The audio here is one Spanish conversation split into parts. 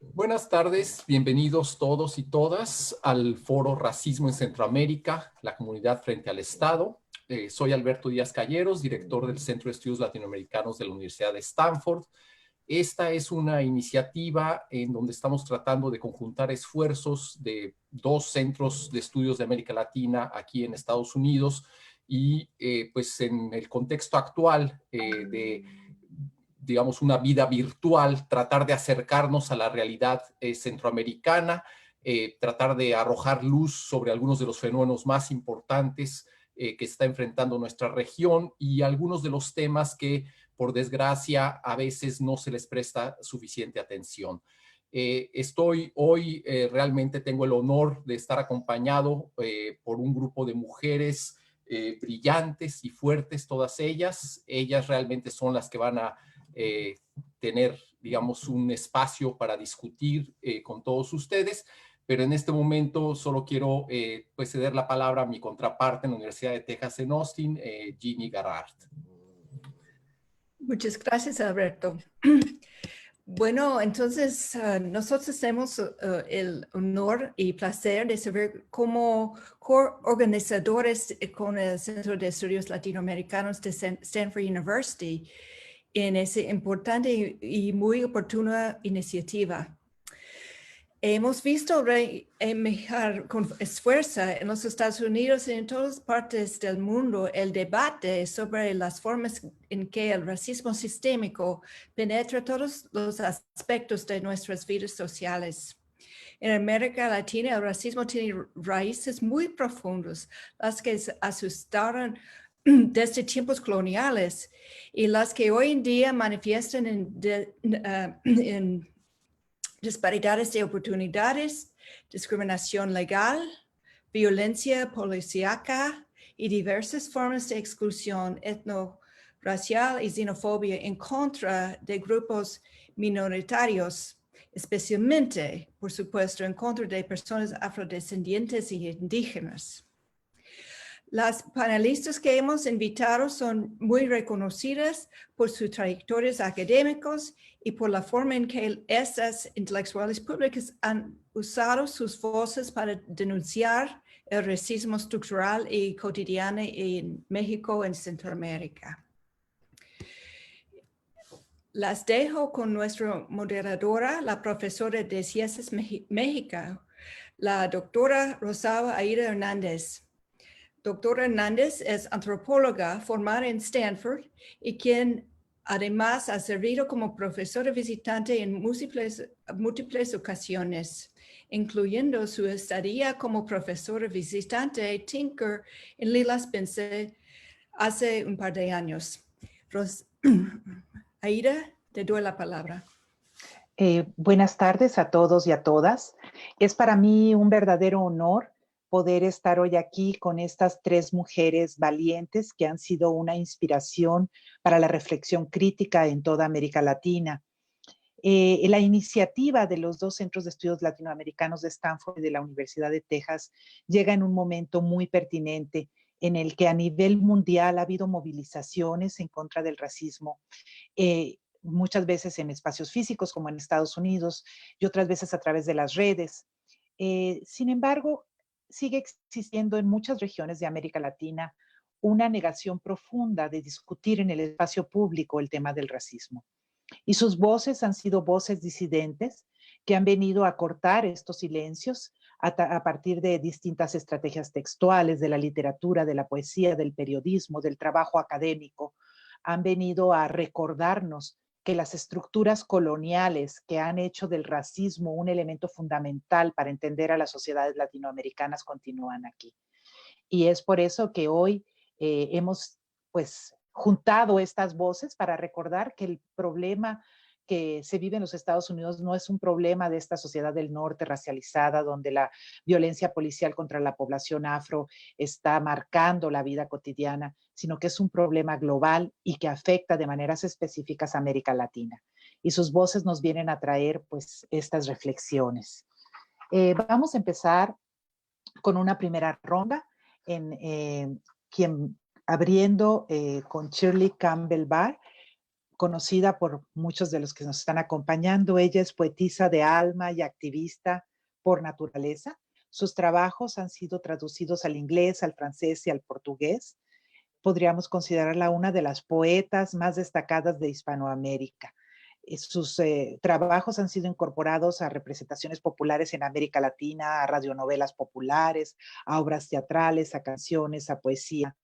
Buenas tardes, bienvenidos todos y todas al foro Racismo en Centroamérica, la comunidad frente al Estado. Soy Alberto Díaz Calleros, director del Centro de Estudios Latinoamericanos de la Universidad de Stanford. Esta es una iniciativa en donde estamos tratando de conjuntar esfuerzos de dos centros de estudios de América Latina aquí en Estados Unidos y pues en el contexto actual de digamos, una vida virtual, tratar de acercarnos a la realidad centroamericana, tratar de arrojar luz sobre algunos de los fenómenos más importantes que está enfrentando nuestra región y algunos de los temas que, por desgracia, a veces no se les presta suficiente atención. Estoy hoy, realmente tengo el honor de estar acompañado por un grupo de mujeres brillantes y fuertes, todas ellas. Ellas realmente son las que van a eh, tener, digamos, un espacio para discutir con todos ustedes, pero en este momento solo quiero pues ceder la palabra a mi contraparte en la Universidad de Texas en Austin, Ginny Garrard. Muchas gracias, Alberto. Bueno, entonces nosotros tenemos el honor y placer de servir como coorganizadores con el Centro de Estudios Latinoamericanos de Stanford University en esa importante y muy oportuna iniciativa. Hemos visto mejorar con esfuerzo en los Estados Unidos y en todas partes del mundo el debate sobre las formas en que el racismo sistémico penetra todos los aspectos de nuestras vidas sociales. En América Latina, el racismo tiene raíces muy profundas, las que asustaron desde tiempos coloniales y las que hoy en día manifiestan en disparidades de oportunidades, discriminación legal, violencia policíaca y diversas formas de exclusión etnorracial y xenofobia en contra de grupos minoritarios, especialmente, por supuesto, en contra de personas afrodescendientes y indígenas. Las panelistas que hemos invitado son muy reconocidas por sus trayectorias académicas y por la forma en que estas intelectuales públicas han usado sus voces para denunciar el racismo estructural y cotidiano en México y en Centroamérica. Las dejo con nuestra moderadora, la profesora de Ciencias México, la doctora Rosalba Aida Hernández. Doctora Hernández es antropóloga formada en Stanford y quien además ha servido como profesora visitante en múltiples ocasiones, incluyendo su estadía como profesora visitante Tinker en Lila Spencer hace un par de años. Aida, te doy la palabra. Buenas tardes a todos y a todas. Es para mí un verdadero honor poder estar hoy aquí con estas tres mujeres valientes que han sido una inspiración para la reflexión crítica en toda América Latina. La iniciativa de los dos centros de estudios latinoamericanos de Stanford y de la Universidad de Texas llega en un momento muy pertinente en el que a nivel mundial ha habido movilizaciones en contra del racismo, muchas veces en espacios físicos como en Estados Unidos y otras veces a través de las redes. Sin embargo, sigue existiendo en muchas regiones de América Latina una negación profunda de discutir en el espacio público el tema del racismo. Y sus voces han sido voces disidentes que han venido a cortar estos silencios a partir de distintas estrategias textuales, de la literatura, de la poesía, del periodismo, del trabajo académico. Han venido a recordarnos que las estructuras coloniales que han hecho del racismo un elemento fundamental para entender a las sociedades latinoamericanas continúan aquí. Y es por eso que hoy hemos pues juntado estas voces para recordar que el problema que se vive en los Estados Unidos no es un problema de esta sociedad del norte racializada, donde la violencia policial contra la población afro está marcando la vida cotidiana, sino que es un problema global y que afecta de maneras específicas a América Latina. Y sus voces nos vienen a traer pues estas reflexiones. Vamos a empezar con una primera ronda quien abriendo con Shirley Campbell Barr, conocida por muchos de los que nos están acompañando. Ella es poetisa de alma y activista por naturaleza. Sus trabajos han sido traducidos al inglés, al francés y al portugués. Podríamos considerarla una de las poetas más destacadas de Hispanoamérica. Sus trabajos han sido incorporados a representaciones populares en América Latina, a radionovelas populares, a obras teatrales, a canciones, a poesía.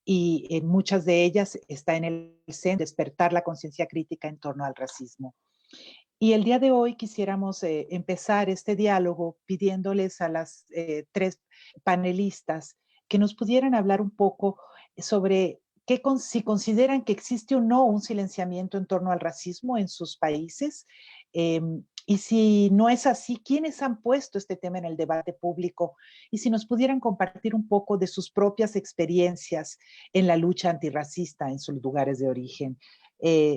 Y en muchas de ellas está en el centro despertar la conciencia crítica en torno al racismo. Y el día de hoy quisiéramos empezar este diálogo pidiéndoles a las tres panelistas que nos pudieran hablar un poco sobre si consideran que existe o no un silenciamiento en torno al racismo en sus países, y si no es así, ¿quiénes han puesto este tema en el debate público? Y si nos pudieran compartir un poco de sus propias experiencias en la lucha antirracista en sus lugares de origen.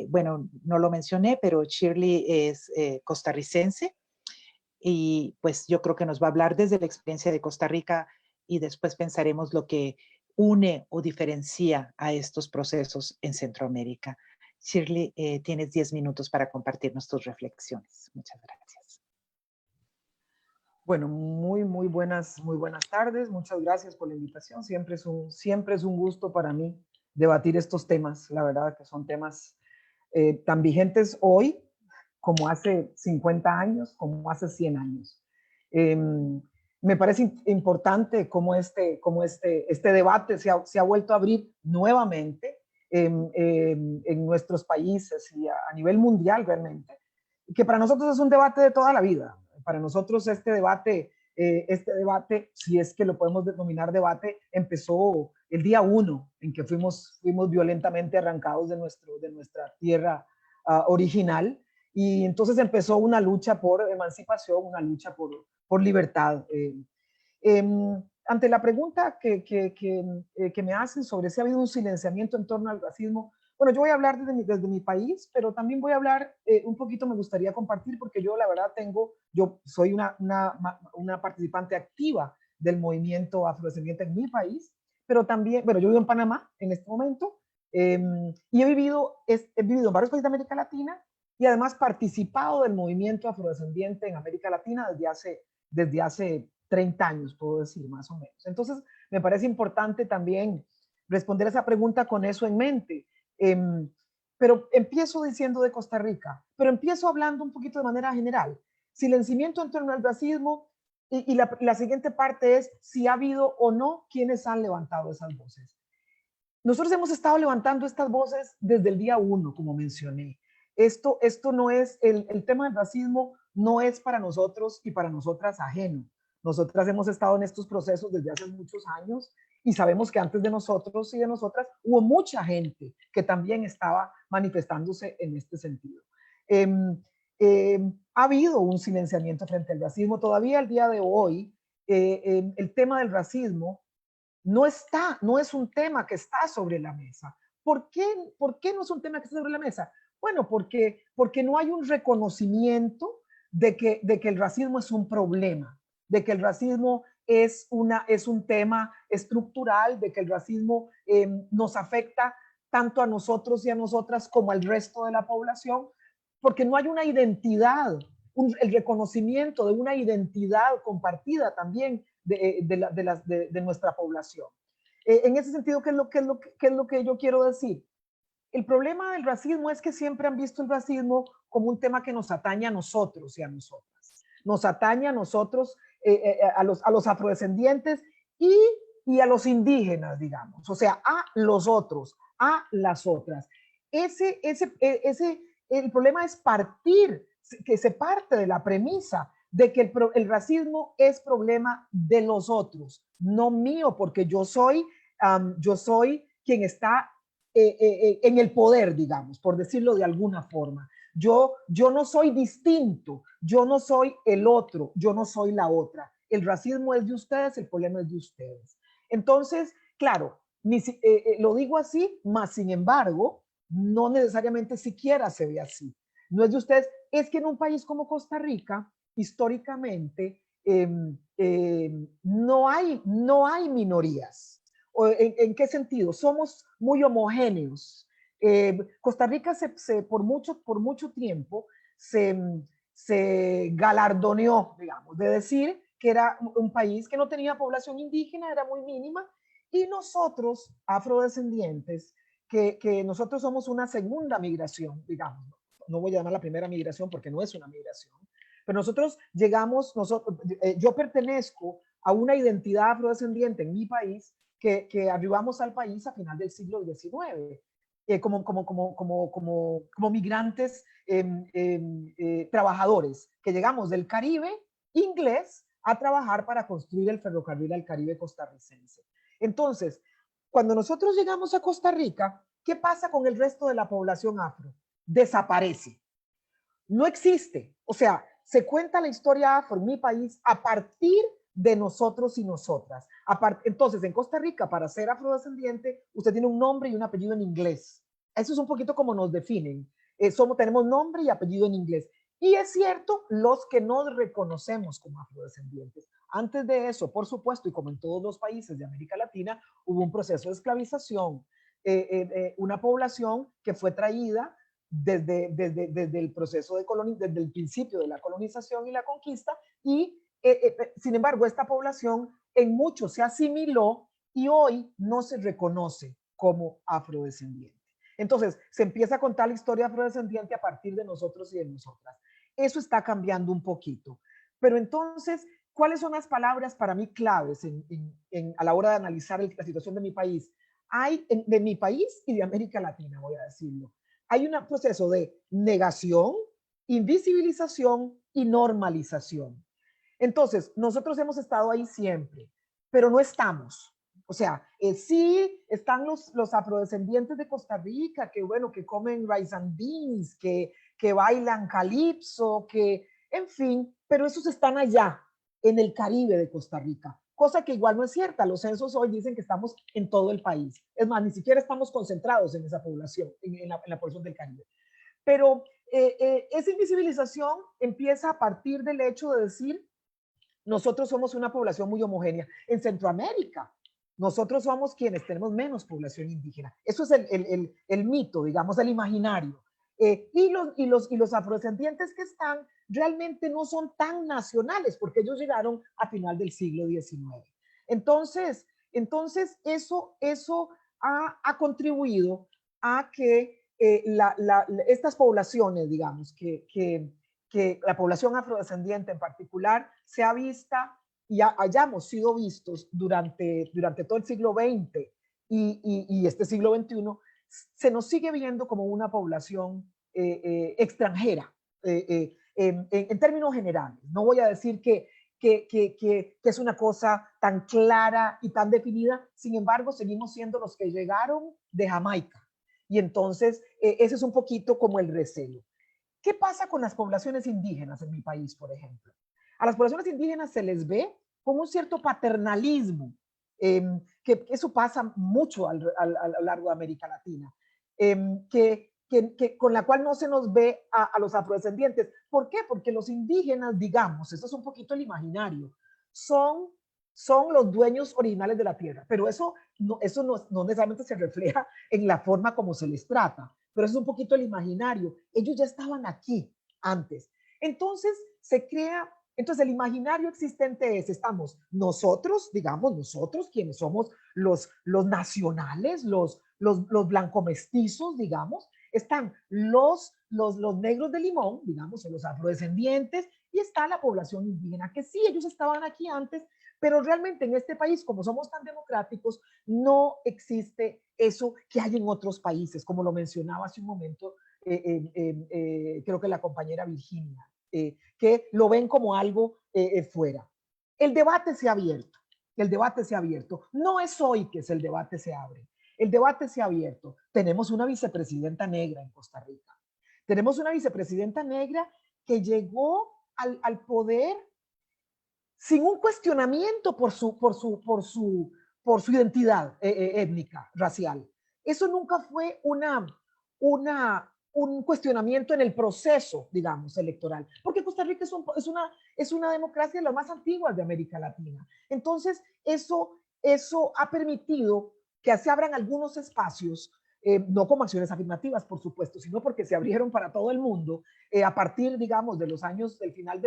Bueno, no lo mencioné, pero Shirley es costarricense y pues yo creo que nos va a hablar desde la experiencia de Costa Rica y después pensaremos lo que une o diferencia a estos procesos en Centroamérica. Shirley, tienes 10 minutos para compartirnos tus reflexiones. Muchas gracias. Bueno, muy buenas tardes. Muchas gracias por la invitación. Siempre es un gusto para mí debatir estos temas. La verdad que son temas tan vigentes hoy como hace 50 años, como hace 100 años. Me parece importante cómo este debate se ha vuelto a abrir nuevamente en nuestros países y a nivel mundial realmente, que para nosotros es un debate de toda la vida. Para nosotros este debate, si es que lo podemos denominar debate, empezó el día 1 en que fuimos violentamente arrancados de nuestra tierra original, y entonces empezó una lucha por emancipación, una lucha por libertad. Ante la pregunta que me hacen sobre si ha habido un silenciamiento en torno al racismo, bueno, yo voy a hablar desde mi país, pero también voy a hablar un poquito, me gustaría compartir, porque yo la verdad yo soy una participante activa del movimiento afrodescendiente en mi país, pero también, bueno, yo vivo en Panamá en este momento, y he vivido en varios países de América Latina, y además participado del movimiento afrodescendiente en América Latina desde hace 30 años, puedo decir, más o menos. Entonces, me parece importante también responder esa pregunta con eso en mente. Pero empiezo diciendo de Costa Rica, pero empiezo hablando un poquito de manera general. Silenciamiento en torno al racismo, y la siguiente parte es si ha habido o no quienes han levantado esas voces. Nosotros hemos estado levantando estas voces desde el día 1, como mencioné. Esto no es, el tema del racismo no es para nosotros y para nosotras ajeno. Nosotras hemos estado en estos procesos desde hace muchos años y sabemos que antes de nosotros y de nosotras hubo mucha gente que también estaba manifestándose en este sentido. Ha habido un silenciamiento frente al racismo. Todavía al día de hoy, el tema del racismo no es un tema que está sobre la mesa. ¿Por qué no es un tema que está sobre la mesa? Bueno, porque no hay un reconocimiento de que el racismo es un problema, de que el racismo es un tema estructural, de que el racismo nos afecta tanto a nosotros y a nosotras como al resto de la población, porque no hay una identidad, el reconocimiento de una identidad compartida también de nuestra población. En ese sentido, ¿qué es lo que yo quiero decir? El problema del racismo es que siempre han visto el racismo como un tema que nos atañe a nosotros y a nosotras. Nos atañe a nosotros, a los afrodescendientes y a los indígenas, digamos. O sea, a los otros, a las otras. El problema es que se parte de la premisa de que el racismo es problema de los otros, no mío, porque yo soy quien está en el poder, digamos, por decirlo de alguna forma. Yo no soy distinto, yo no soy el otro, yo no soy la otra. El racismo es de ustedes, el problema es de ustedes. Entonces, claro, lo digo así, mas sin embargo, no necesariamente siquiera se ve así. No es de ustedes, es que en un país como Costa Rica, históricamente, no hay minorías. ¿En qué sentido? Somos muy homogéneos. Costa Rica por mucho tiempo se galardoneó, digamos, de decir que era un país que no tenía población indígena, era muy mínima, y nosotros, afrodescendientes, que nosotros somos una segunda migración, digamos, no voy a llamar la primera migración porque no es una migración, pero nosotros llegamos, yo pertenezco a una identidad afrodescendiente en mi país que arribamos al país a final del siglo XIX. Como migrantes trabajadores que llegamos del Caribe inglés a trabajar para construir el ferrocarril al Caribe costarricense. Entonces, cuando nosotros llegamos a Costa Rica, ¿qué pasa con el resto de la población afro? Desaparece. No existe. O sea, se cuenta la historia afro en mi país a partir de nosotros y nosotras. Entonces, en Costa Rica, para ser afrodescendiente, usted tiene un nombre y un apellido en inglés. Eso es un poquito como nos definen. Tenemos nombre y apellido en inglés. Y es cierto, los que nos reconocemos como afrodescendientes. Antes de eso, por supuesto, y como en todos los países de América Latina, hubo un proceso de esclavización. Una población que fue traída desde el proceso de desde el principio de la colonización y la conquista, y sin embargo esta población en mucho se asimiló y hoy no se reconoce como afrodescendiente. Entonces se empieza a contar la historia afrodescendiente a partir de nosotros y de nosotras. Eso está cambiando un poquito, pero entonces, ¿cuáles son las palabras para mí claves a la hora de analizar la situación de mi país? De mi país y de América Latina, voy a decirlo. Hay un proceso de negación, invisibilización y normalización. Entonces, nosotros hemos estado ahí siempre, pero no estamos. O sea, sí están los afrodescendientes de Costa Rica, que bueno, que comen rice and beans, que bailan calipso, en fin, pero esos están allá, en el Caribe de Costa Rica. Cosa que igual no es cierta. Los censos hoy dicen que estamos en todo el país. Es más, ni siquiera estamos concentrados en esa población, en la porción del Caribe. Pero esa invisibilización empieza a partir del hecho de decir, nosotros somos una población muy homogénea. En Centroamérica, nosotros somos quienes tenemos menos población indígena. Eso es el mito, digamos, el imaginario. Y los afrodescendientes que están realmente no son tan nacionales porque ellos llegaron a final del siglo XIX. Entonces eso ha contribuido a que estas poblaciones, digamos, que la población afrodescendiente en particular sea vista y hayamos sido vistos durante todo el siglo XX y este siglo XXI, se nos sigue viendo como una población extranjera en términos generales. No voy a decir que es una cosa tan clara y tan definida, sin embargo, seguimos siendo los que llegaron de Jamaica. Y entonces, ese es un poquito como el recelo. ¿Qué pasa con las poblaciones indígenas en mi país, por ejemplo? A las poblaciones indígenas se les ve con un cierto paternalismo, que eso pasa mucho a lo largo de América Latina, con la cual no se nos ve a los afrodescendientes. ¿Por qué? Porque los indígenas, digamos, eso es un poquito el imaginario, son los dueños originales de la tierra, pero eso no necesariamente se refleja en la forma como se les trata, pero eso es un poquito el imaginario. Ellos ya estaban aquí antes. Entonces el imaginario existente estamos nosotros, digamos, nosotros quienes somos los nacionales, los blancomestizos, digamos, están los negros de limón, digamos, o los afrodescendientes, y está la población indígena, que sí, ellos estaban aquí antes, pero realmente en este país, como somos tan democráticos, no existe eso que hay en otros países, como lo mencionaba hace un momento, creo que la compañera Virginia, que lo ven como algo fuera. El debate se ha abierto. No es hoy que el debate se abre. El debate se ha abierto. Tenemos una vicepresidenta negra en Costa Rica. Tenemos una vicepresidenta negra que llegó al poder sin un cuestionamiento por su identidad étnica, racial. Eso nunca fue un cuestionamiento en el proceso, digamos, electoral, porque Costa Rica es una democracia de las más antiguas de América Latina. Entonces, eso ha permitido que se abran algunos espacios no como acciones afirmativas, por supuesto, sino porque se abrieron para todo el mundo a partir, digamos, de los años del final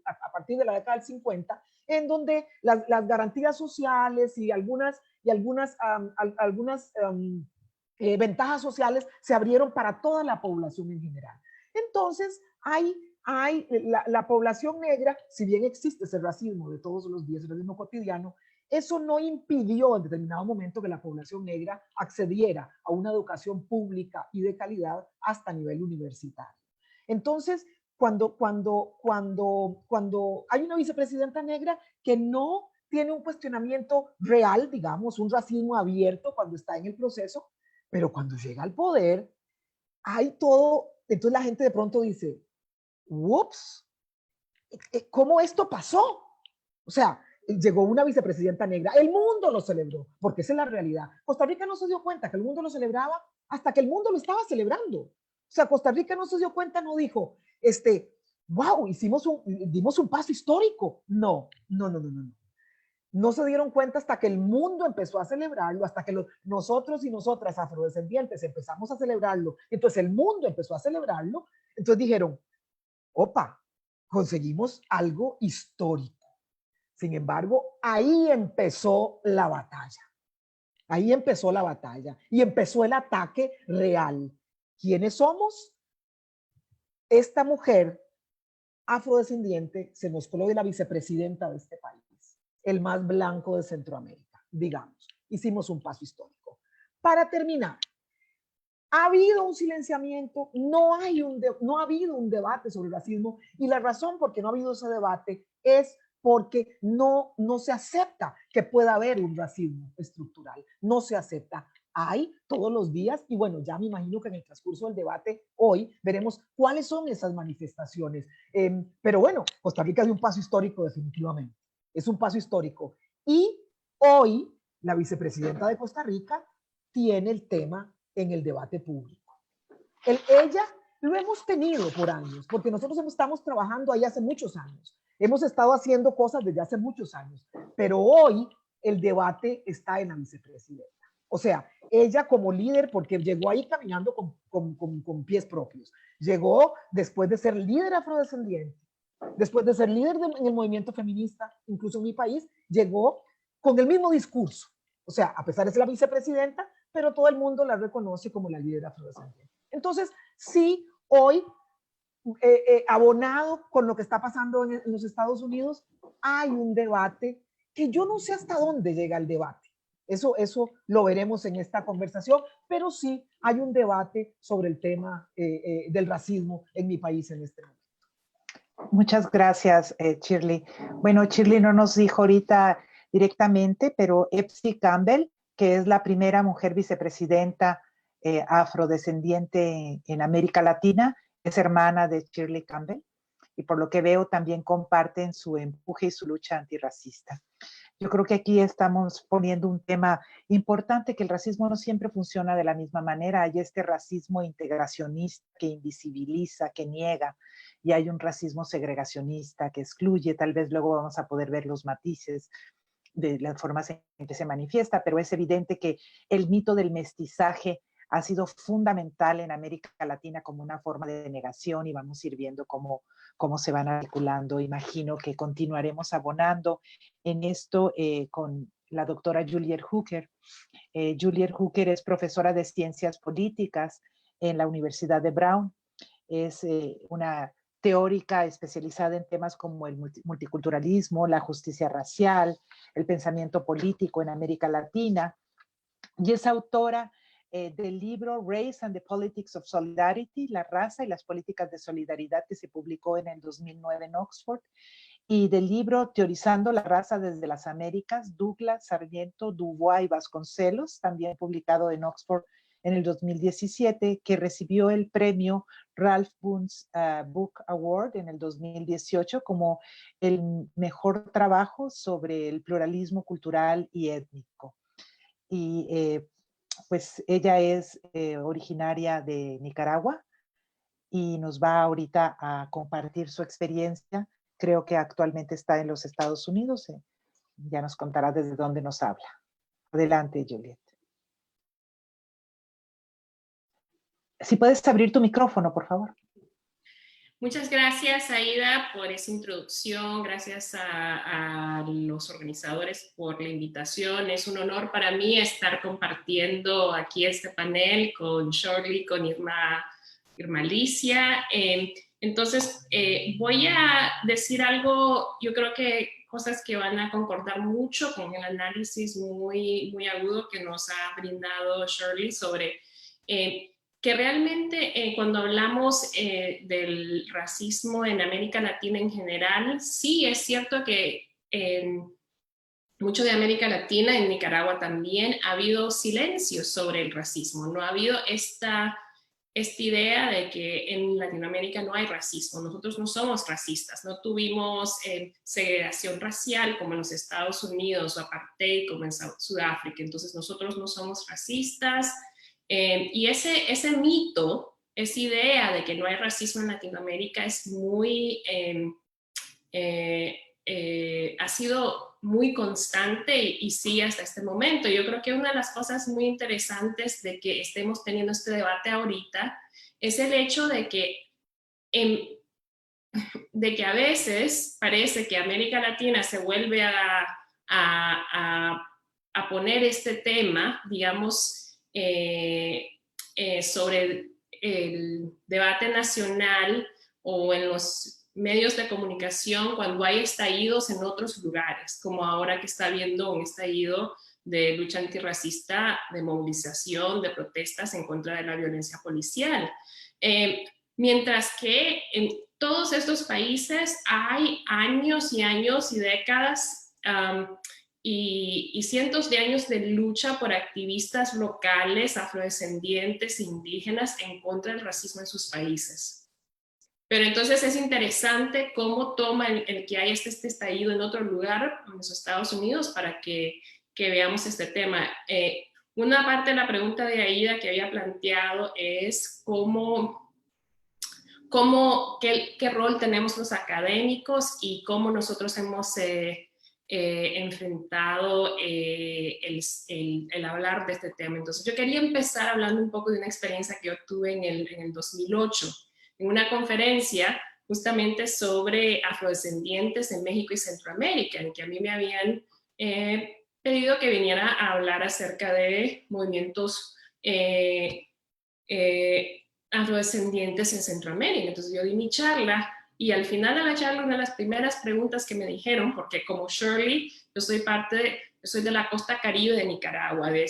a partir de la década del 50, en donde las garantías sociales y algunas ventajas sociales se abrieron para toda la población en general. Entonces, la población negra, si bien existe ese racismo de todos los días, el racismo cotidiano, eso no impidió en determinado momento que la población negra accediera a una educación pública y de calidad hasta nivel universitario. Entonces, cuando hay una vicepresidenta negra que no tiene un cuestionamiento real, digamos, un racismo abierto cuando está en el proceso, pero cuando llega al poder, hay todo, entonces la gente de pronto dice, ups, ¿cómo esto pasó? O sea, llegó una vicepresidenta negra, el mundo lo celebró, porque esa es la realidad. Costa Rica no se dio cuenta que el mundo lo celebraba hasta que el mundo lo estaba celebrando. O sea, Costa Rica no se dio cuenta, no dijo, wow, dimos un paso histórico. No. No se dieron cuenta hasta que el mundo empezó a celebrarlo, hasta que nosotros y nosotras afrodescendientes empezamos a celebrarlo, entonces el mundo empezó a celebrarlo, entonces dijeron, opa, conseguimos algo histórico. Sin embargo, ahí empezó la batalla. Ahí empezó la batalla y empezó el ataque real. ¿Quiénes somos? Esta mujer afrodescendiente se nos coló de la vicepresidenta de este país, el más blanco de Centroamérica, digamos. Hicimos un paso histórico. Para terminar, ha habido un silenciamiento, no ha habido un debate sobre el racismo, y la razón por qué no ha habido ese debate es porque no se acepta que pueda haber un racismo estructural, no se acepta. Hay todos los días, y bueno, ya me imagino que en el transcurso del debate hoy veremos cuáles son esas manifestaciones. Pero bueno, Costa Rica dio un paso histórico definitivamente, es un paso histórico. Y hoy la vicepresidenta de Costa Rica tiene el tema en el debate público. Ella lo hemos tenido por años, porque nosotros estamos trabajando ahí hace muchos años. Hemos estado haciendo cosas desde hace muchos años, pero hoy el debate está en la vicepresidenta. O sea, ella como líder, porque llegó ahí caminando con pies propios. Llegó después de ser líder afrodescendiente, después de ser líder en el movimiento feminista, incluso en mi país, llegó con el mismo discurso. O sea, a pesar de ser la vicepresidenta, pero todo el mundo la reconoce como la líder afrodescendiente. Entonces, sí, hoy, abonado con lo que está pasando en los Estados Unidos, hay un debate que yo no sé hasta dónde llega el debate. Eso lo veremos en esta conversación, pero sí hay un debate sobre el tema del racismo en mi país en este momento. Muchas gracias, Shirley. Bueno, Shirley no nos dijo ahorita directamente, pero Epsi Campbell, que es la primera mujer vicepresidenta afrodescendiente en América Latina, es hermana de Shirley Campbell y por lo que veo también comparten su empuje y su lucha antirracista. Yo creo que aquí estamos poniendo un tema importante, que el racismo no siempre funciona de la misma manera. Hay este racismo integracionista que invisibiliza, que niega, y hay un racismo segregacionista que excluye. Tal vez luego vamos a poder ver los matices de las formas en que se manifiesta, pero es evidente que el mito del mestizaje ha sido fundamental en América Latina como una forma de negación, y vamos a ir viendo cómo se van articulando. Imagino que continuaremos abonando en esto con la doctora Juliet Hooker. Juliet Hooker es profesora de Ciencias Políticas en la Universidad de Brown. Es una teórica especializada en temas como el multiculturalismo, la justicia racial, el pensamiento político en América Latina, y es autora del libro Race and the Politics of Solidarity, la raza y las políticas de solidaridad, que se publicó en el 2009 en Oxford, y del libro Teorizando la raza desde las Américas, Douglas, Sarmiento, Dubois y Vasconcelos, también publicado en Oxford en el 2017, que recibió el premio Ralph Bunche Book Award en el 2018 como el mejor trabajo sobre el pluralismo cultural y étnico. Y pues ella es originaria de Nicaragua y nos va ahorita a compartir su experiencia. Creo que actualmente está en los Estados Unidos. Ya nos contará desde dónde nos habla. Adelante, Juliet. Si puedes abrir tu micrófono, por favor. Muchas gracias, Aida, por esa introducción. Gracias a los organizadores por la invitación. Es un honor para mí estar compartiendo aquí este panel con Shirley, con Irma Alicia. Entonces, voy a decir algo, yo creo que cosas que van a concordar mucho con el análisis muy agudo que nos ha brindado Shirley sobre que realmente cuando hablamos del racismo en América Latina en general, sí es cierto que en mucho de América Latina, en Nicaragua también, ha habido silencio sobre el racismo. No ha habido esta idea de que en Latinoamérica no hay racismo. Nosotros no somos racistas, no tuvimos segregación racial como en los Estados Unidos o apartheid como en Sudáfrica. Entonces nosotros no somos racistas. Y ese mito, esa idea de que no hay racismo en Latinoamérica es muy, ha sido muy constante y sigue hasta este momento. Yo creo que una de las cosas muy interesantes de que estemos teniendo este debate ahorita es el hecho de que a veces parece que América Latina se vuelve a poner este tema, digamos, sobre el debate nacional o en los medios de comunicación cuando hay estallidos en otros lugares, como ahora que está habiendo un estallido de lucha antirracista, de movilización, de protestas en contra de la violencia policial. Mientras que en todos estos países hay años y años y décadas y cientos de años de lucha por activistas locales, afrodescendientes, indígenas en contra del racismo en sus países. Pero entonces es interesante cómo toma el que hay este estallido en otro lugar, en los Estados Unidos, para que veamos este tema. Una parte de la pregunta de Aida que había planteado es qué rol tenemos los académicos y cómo nosotros hemos enfrentado el hablar de este tema. Entonces yo quería empezar hablando un poco de una experiencia que yo tuve en el 2008, en una conferencia justamente sobre afrodescendientes en México y Centroamérica, en que a mí me habían pedido que viniera a hablar acerca de movimientos afrodescendientes en Centroamérica. Entonces yo di mi charla y al final de la charla una de las primeras preguntas que me dijeron, porque como Shirley, yo soy de la costa caribe de Nicaragua, de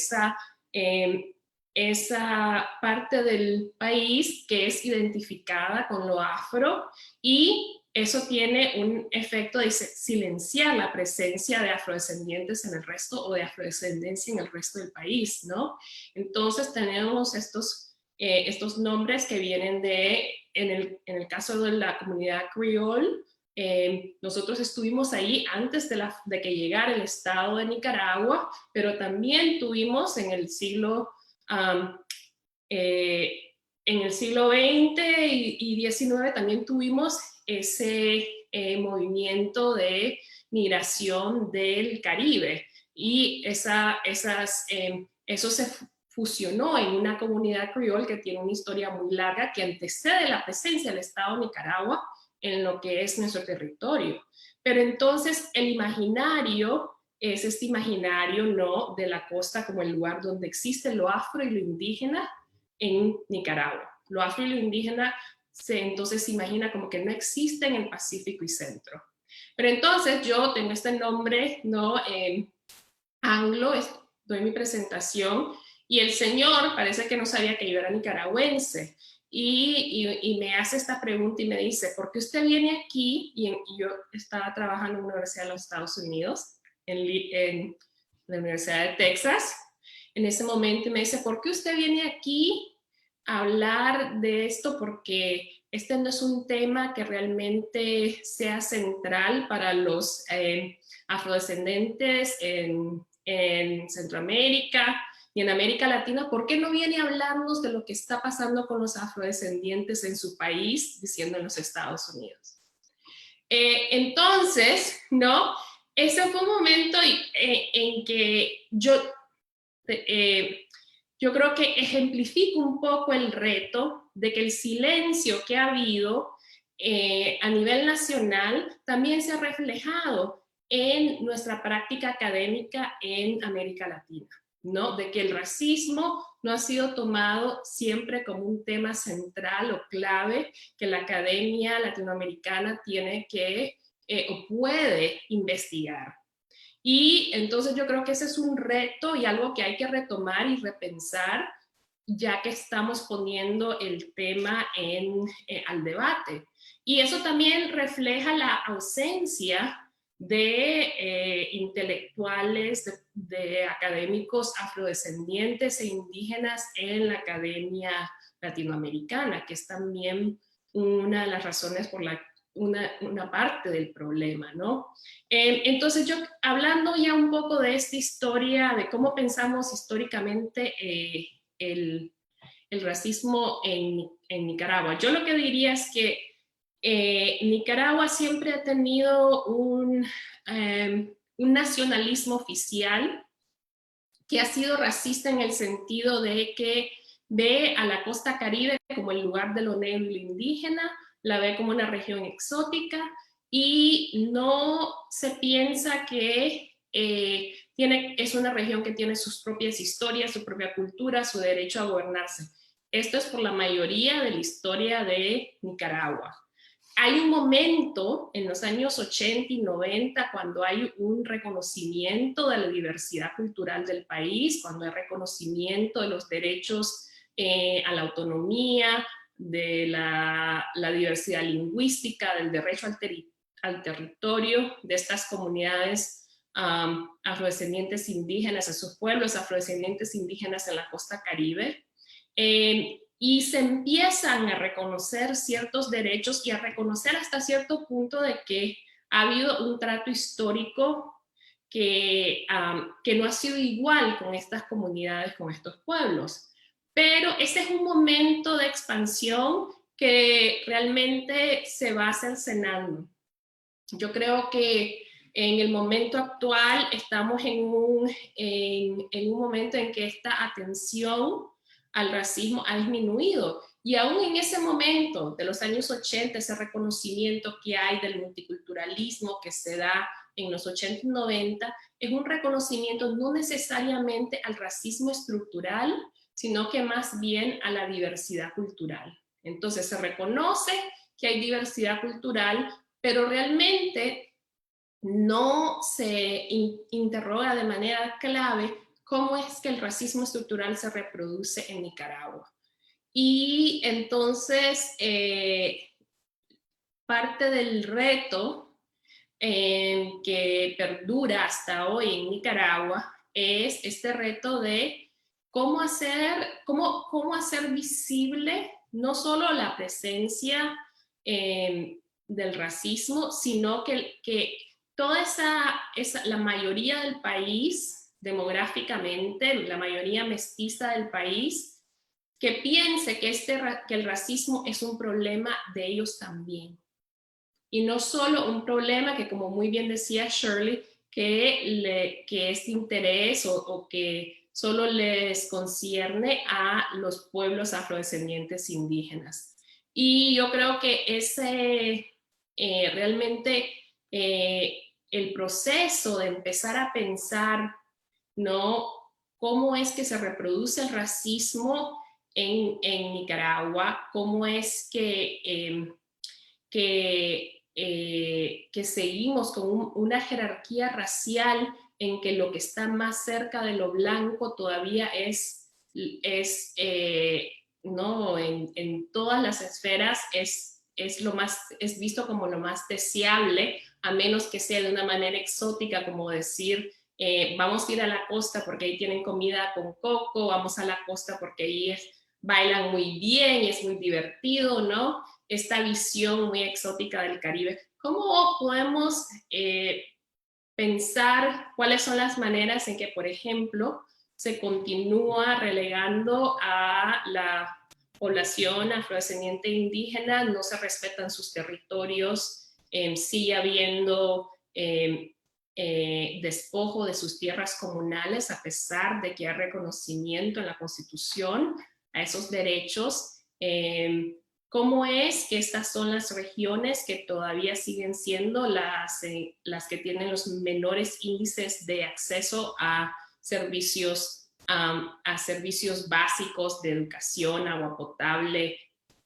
esa parte del país que es identificada con lo afro, y eso tiene un efecto de silenciar la presencia de afrodescendientes en el resto o de afrodescendencia en el resto del país, ¿no? Entonces tenemos estos nombres que vienen en el caso de la comunidad creole, nosotros estuvimos ahí antes de que llegara el Estado de Nicaragua, pero también tuvimos en el siglo XX y XIX también tuvimos ese movimiento de migración del Caribe, y eso se fusionó en una comunidad creole que tiene una historia muy larga que antecede la presencia del Estado de Nicaragua en lo que es nuestro territorio. Pero entonces el imaginario es este imaginario, ¿no?, de la costa como el lugar donde existe lo afro y lo indígena en Nicaragua. Lo afro y lo indígena entonces se imagina como que no existe en el Pacífico y Centro. Pero entonces yo tengo este nombre, ¿no?, anglo, doy mi presentación, y el señor parece que no sabía que yo era nicaragüense, y me hace esta pregunta y me dice, ¿por qué usted viene aquí? Y yo estaba trabajando en una universidad de los Estados Unidos, en la Universidad de Texas, en ese momento, y me dice, ¿por qué usted viene aquí a hablar de esto? Porque este no es un tema que realmente sea central para los afrodescendentes en Centroamérica y en América Latina. ¿Por qué no viene a hablarnos de lo que está pasando con los afrodescendientes en su país, diciendo en los Estados Unidos? Entonces, ¿no? Ese fue un momento en que yo yo creo que ejemplifica un poco el reto de que el silencio que ha habido a nivel nacional también se ha reflejado en nuestra práctica académica en América Latina, ¿no? De que el racismo no ha sido tomado siempre como un tema central o clave que la academia latinoamericana tiene que o puede investigar. Y entonces yo creo que ese es un reto y algo que hay que retomar y repensar, ya que estamos poniendo el tema al debate. Y eso también refleja la ausencia de intelectuales, de académicos afrodescendientes e indígenas en la academia latinoamericana, que es también una de las razones por la una parte del problema, ¿no? Entonces yo, hablando ya un poco de esta historia, de cómo pensamos históricamente el racismo en Nicaragua, yo lo que diría es que Nicaragua siempre ha tenido un nacionalismo oficial que ha sido racista en el sentido de que ve a la costa caribe como el lugar de lo negro y lo indígena, la ve como una región exótica y no se piensa que es una región que tiene sus propias historias, su propia cultura, su derecho a gobernarse. Esto es por la mayoría de la historia de Nicaragua. Hay un momento en los años 80 y 90 cuando hay un reconocimiento de la diversidad cultural del país, cuando hay reconocimiento de los derechos a la autonomía, de la diversidad lingüística, del derecho al territorio de estas comunidades afrodescendientes indígenas, a sus pueblos afrodescendientes indígenas en la costa caribe. Y se empiezan a reconocer ciertos derechos y a reconocer hasta cierto punto de que ha habido un trato histórico que no ha sido igual con estas comunidades, con estos pueblos. Pero ese es un momento de expansión que realmente se va cercenando. Yo creo que en el momento actual estamos en un momento en que esta atención al racismo ha disminuido. Y aún en ese momento de los años 80, ese reconocimiento que hay del multiculturalismo que se da en los 80 y 90, es un reconocimiento no necesariamente al racismo estructural, sino que más bien a la diversidad cultural. Entonces se reconoce que hay diversidad cultural, pero realmente no se interroga de manera clave cómo es que el racismo estructural se reproduce en Nicaragua. Y entonces, parte del reto que perdura hasta hoy en Nicaragua es este reto de cómo hacer visible no solo la presencia del racismo, sino que toda la mayoría del país, demográficamente, la mayoría mestiza del país, que piense que el racismo es un problema de ellos también. Y no solo un problema que, como muy bien decía Shirley, que este interés o que solo les concierne a los pueblos afrodescendientes indígenas. Y yo creo que realmente el proceso de empezar a pensar, ¿no?, cómo es que se reproduce el racismo en Nicaragua, cómo es que seguimos con una jerarquía racial en que lo que está más cerca de lo blanco todavía no, en todas las esferas es visto como lo más deseable, a menos que sea de una manera exótica, como decir, vamos a ir a la costa porque ahí tienen comida con coco, vamos a la costa porque ahí bailan muy bien y es muy divertido, ¿no? Esta visión muy exótica del Caribe. ¿Cómo podemos pensar cuáles son las maneras en que, por ejemplo, se continúa relegando a la población afrodescendiente indígena, no se respetan sus territorios, sigue habiendo despojo de sus tierras comunales, a pesar de que hay reconocimiento en la Constitución a esos derechos. ¿Cómo es que estas son las regiones que todavía siguen siendo las que tienen los menores índices de acceso a servicios básicos de educación, agua potable,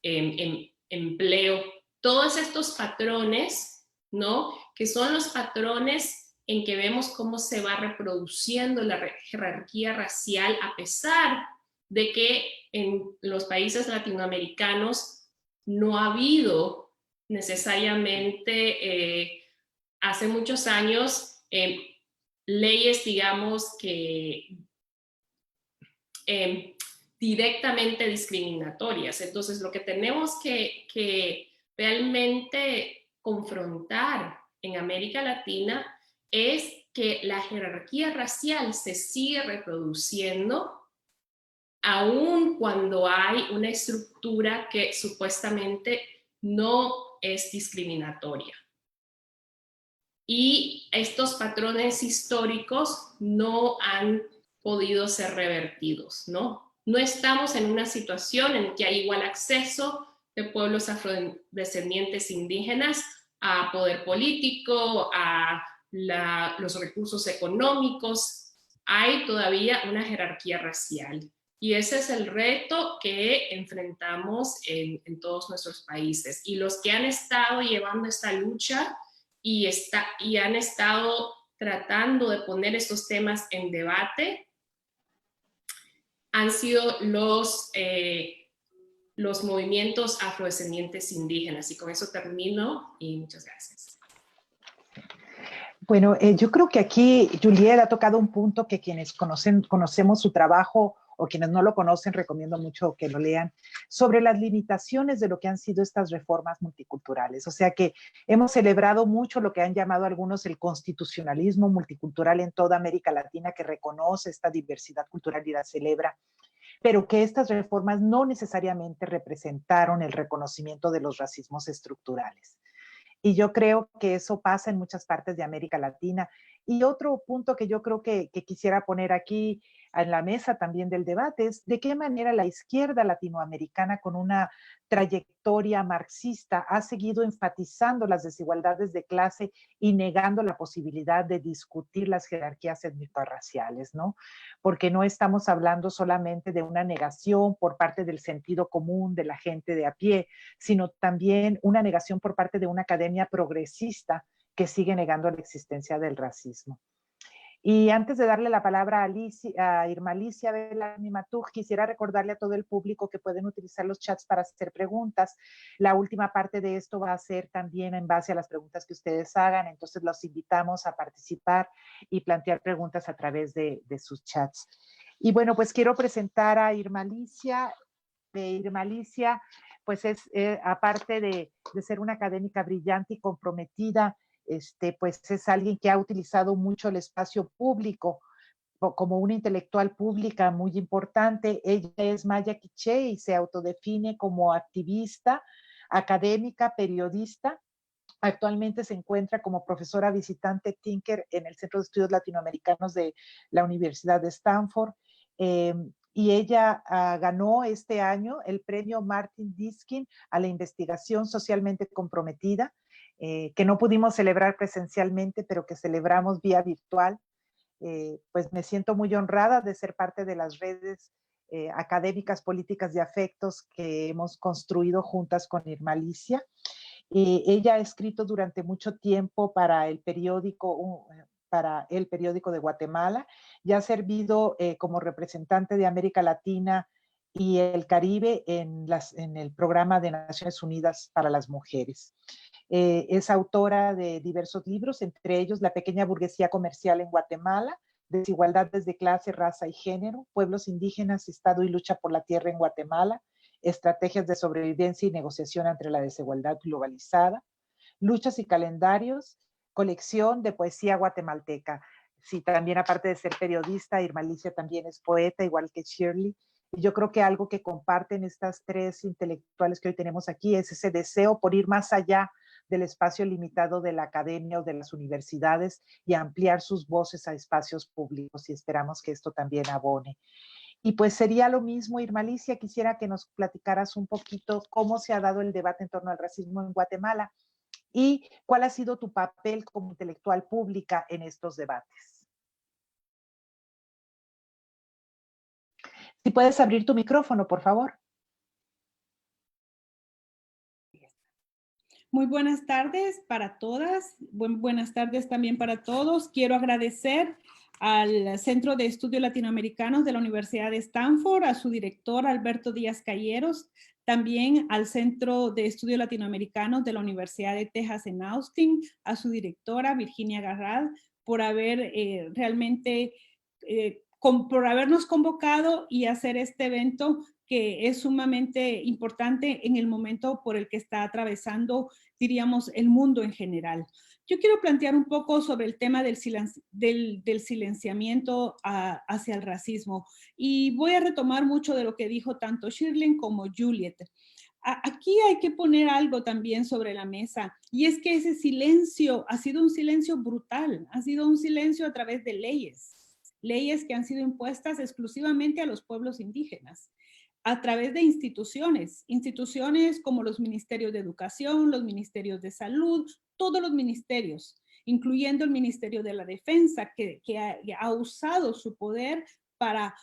empleo? Todos estos patrones, ¿no? Que son los patrones en que vemos cómo se va reproduciendo la jerarquía racial, a pesar de que en los países latinoamericanos no ha habido necesariamente hace muchos años leyes, digamos, que directamente discriminatorias. Entonces, lo que tenemos que realmente confrontar en América Latina es que la jerarquía racial se sigue reproduciendo aun cuando hay una estructura que supuestamente no es discriminatoria. Y estos patrones históricos no han podido ser revertidos, ¿no? No estamos en una situación en que hay igual acceso de pueblos afrodescendientes indígenas a poder político, a los recursos económicos. Hay todavía una jerarquía racial. Y ese es el reto que enfrentamos en todos nuestros países. Y los que han estado llevando esta lucha y han estado tratando de poner estos temas en debate han sido los movimientos afrodescendientes indígenas. Y con eso termino y muchas gracias. Bueno, yo creo que aquí Juliet ha tocado un punto que quienes conocemos su trabajo o quienes no lo conocen, recomiendo mucho que lo lean, sobre las limitaciones de lo que han sido estas reformas multiculturales. O sea que hemos celebrado mucho lo que han llamado algunos el constitucionalismo multicultural en toda América Latina, que reconoce esta diversidad cultural y la celebra, pero que estas reformas no necesariamente representaron el reconocimiento de los racismos estructurales. Y yo creo que eso pasa en muchas partes de América Latina. Y otro punto que yo creo que quisiera poner aquí en la mesa también del debate es de qué manera la izquierda latinoamericana, con una trayectoria marxista, ha seguido enfatizando las desigualdades de clase y negando la posibilidad de discutir las jerarquías étnico-raciales, ¿no? Porque no estamos hablando solamente de una negación por parte del sentido común de la gente de a pie, sino también una negación por parte de una academia progresista que sigue negando la existencia del racismo. Y antes de darle la palabra a Irma Alicia Belami Matug, quisiera recordarle a todo el público que pueden utilizar los chats para hacer preguntas. La última parte de esto va a ser también en base a las preguntas que ustedes hagan, entonces los invitamos a participar y plantear preguntas a través de sus chats. Y bueno, pues quiero presentar a Irma Alicia. Irma Alicia, pues es, aparte de ser una académica brillante y comprometida, pues es alguien que ha utilizado mucho el espacio público como una intelectual pública muy importante. Ella es maya quiché y se autodefine como activista, académica, periodista. Actualmente se encuentra como profesora visitante Tinker en el Centro de Estudios Latinoamericanos de la Universidad de Stanford. Y ella ganó este año el premio Martin Diskin a la investigación socialmente comprometida, que no pudimos celebrar presencialmente, pero que celebramos vía virtual. Pues me siento muy honrada de ser parte de las redes académicas, políticas de afectos que hemos construido juntas con Irma Alicia. Ella ha escrito durante mucho tiempo para el periódico de Guatemala y ha servido como representante de América Latina y el Caribe en el programa de Naciones Unidas para las Mujeres. Es autora de diversos libros, entre ellos La pequeña burguesía comercial en Guatemala, Desigualdades de clase, raza y género, Pueblos indígenas, Estado y lucha por la tierra en Guatemala, Estrategias de sobrevivencia y negociación ante la desigualdad globalizada, Luchas y calendarios, colección de poesía guatemalteca. Sí, también aparte de ser periodista, Irma Alicia también es poeta, igual que Shirley. Y yo creo que algo que comparten estas tres intelectuales que hoy tenemos aquí es ese deseo por ir más allá del espacio limitado de la academia o de las universidades y ampliar sus voces a espacios públicos, y esperamos que esto también abone. Y pues sería lo mismo, Irma Alicia, quisiera que nos platicaras un poquito cómo se ha dado el debate en torno al racismo en Guatemala y cuál ha sido tu papel como intelectual pública en estos debates. Si puedes abrir tu micrófono, por favor. Muy buenas tardes para todas, buenas tardes también para todos. Quiero agradecer al Centro de Estudios Latinoamericanos de la Universidad de Stanford, a su director Alberto Díaz Calleros, también al Centro de Estudios Latinoamericanos de la Universidad de Texas en Austin, a su directora Virginia Garrad, por haber por habernos convocado y hacer este evento que es sumamente importante en el momento por el que está atravesando, diríamos, el mundo en general. Yo quiero plantear un poco sobre el tema del silenciamiento hacia el racismo y voy a retomar mucho de lo que dijo tanto Shirley como Juliet. Aquí hay que poner algo también sobre la mesa y es que ese silencio ha sido un silencio brutal, ha sido un silencio a través de leyes que han sido impuestas exclusivamente a los pueblos indígenas, a través de instituciones como los ministerios de educación, los ministerios de salud, todos los ministerios, incluyendo el Ministerio de la Defensa, que ha usado su poder para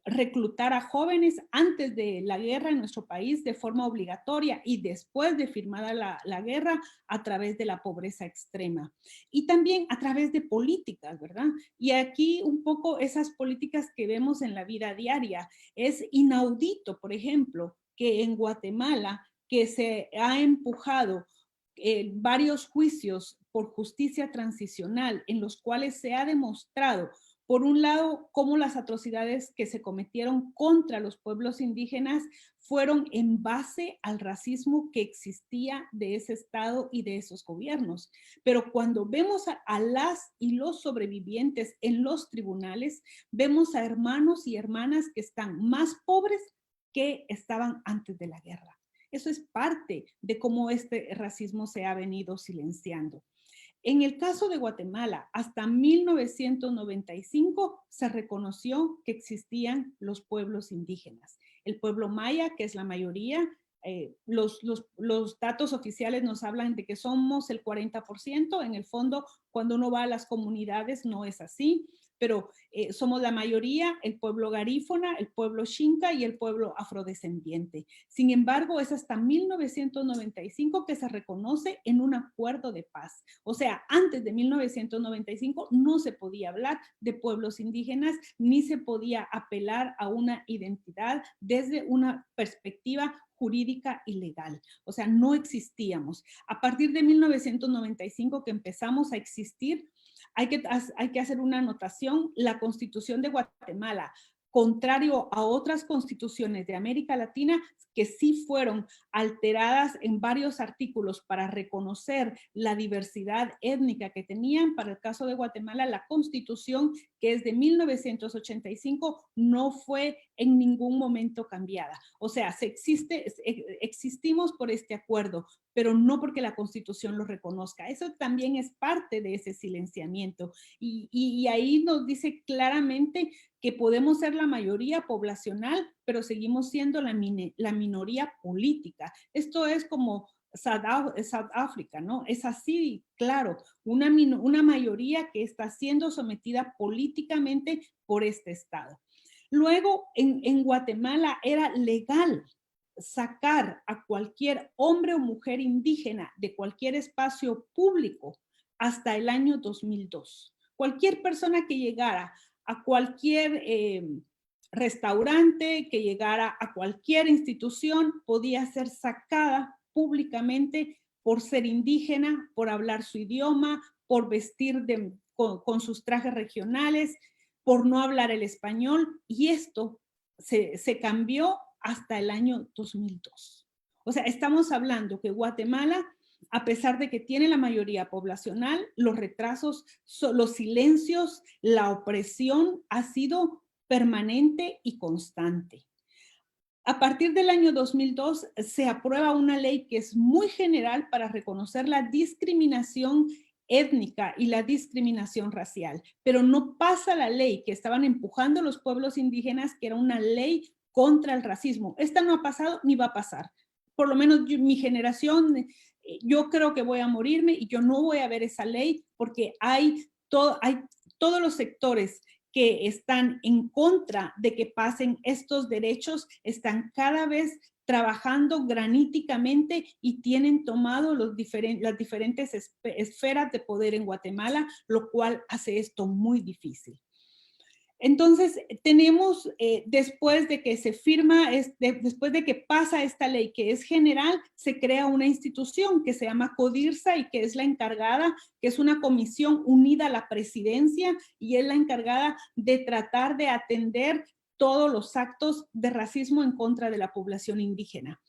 reclutar a jóvenes antes de la guerra en nuestro país de forma obligatoria y después de firmada la guerra a través de la pobreza extrema y también a través de políticas, ¿verdad? Y aquí un poco esas políticas que vemos en la vida diaria. Es inaudito, por ejemplo, que en Guatemala, que se ha empujado varios juicios por justicia transicional en los cuales se ha demostrado por un lado, cómo las atrocidades que se cometieron contra los pueblos indígenas fueron en base al racismo que existía de ese estado y de esos gobiernos. Pero cuando vemos a las y los sobrevivientes en los tribunales, vemos a hermanos y hermanas que están más pobres que estaban antes de la guerra. Eso es parte de cómo este racismo se ha venido silenciando. En el caso de Guatemala, hasta 1995 se reconoció que existían los pueblos indígenas. El pueblo maya, que es la mayoría, los datos oficiales nos hablan de que somos el 40%. En el fondo, cuando uno va a las comunidades no es así, pero somos la mayoría, el pueblo garífuna, el pueblo xinca y el pueblo afrodescendiente. Sin embargo, es hasta 1995 que se reconoce en un acuerdo de paz. O sea, antes de 1995 no se podía hablar de pueblos indígenas ni se podía apelar a una identidad desde una perspectiva jurídica y legal. O sea, no existíamos. A partir de 1995 que empezamos a existir, hay que hacer una anotación. La Constitución de Guatemala, contrario a otras constituciones de América Latina que sí fueron alteradas en varios artículos para reconocer la diversidad étnica que tenían, para el caso de Guatemala, la Constitución, que es de 1985, no fue en ningún momento cambiada. O sea, existimos por este acuerdo, pero no porque la Constitución lo reconozca. Eso también es parte de ese silenciamiento. Y ahí nos dice claramente que podemos ser la mayoría poblacional, pero seguimos siendo la minoría política. Esto es como South Africa, ¿no? Es así, claro, una mayoría que está siendo sometida políticamente por este Estado. Luego, en Guatemala era legal sacar a cualquier hombre o mujer indígena de cualquier espacio público hasta el año 2002. Cualquier persona que llegara a cualquier restaurante, que llegara a cualquier institución, podía ser sacada públicamente por ser indígena, por hablar su idioma, por vestir con sus trajes regionales, por no hablar el español, y esto se cambió hasta el año 2002. O sea, estamos hablando que Guatemala, a pesar de que tiene la mayoría poblacional, los retrasos, los silencios, la opresión ha sido permanente y constante. A partir del año 2002 se aprueba una ley que es muy general para reconocer la discriminación étnica y la discriminación racial, pero no pasa la ley que estaban empujando los pueblos indígenas, que era una ley contra el racismo. Esta no ha pasado ni va a pasar. Por lo menos mi generación, yo creo que voy a morirme y yo no voy a ver esa ley porque hay todos los sectores que están en contra de que pasen estos derechos, están cada vez trabajando graníticamente y tienen tomado las diferentes esferas de poder en Guatemala, lo cual hace esto muy difícil. Entonces, tenemos, después de que se firma, después de que pasa esta ley que es general, se crea una institución que se llama CODIRSA y que es la encargada, que es una comisión unida a la presidencia y es la encargada de tratar de atender todos los actos de racismo en contra de la población indígena.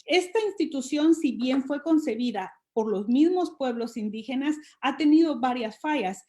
Esta institución, si bien fue concebida por los mismos pueblos indígenas, ha tenido varias fallas.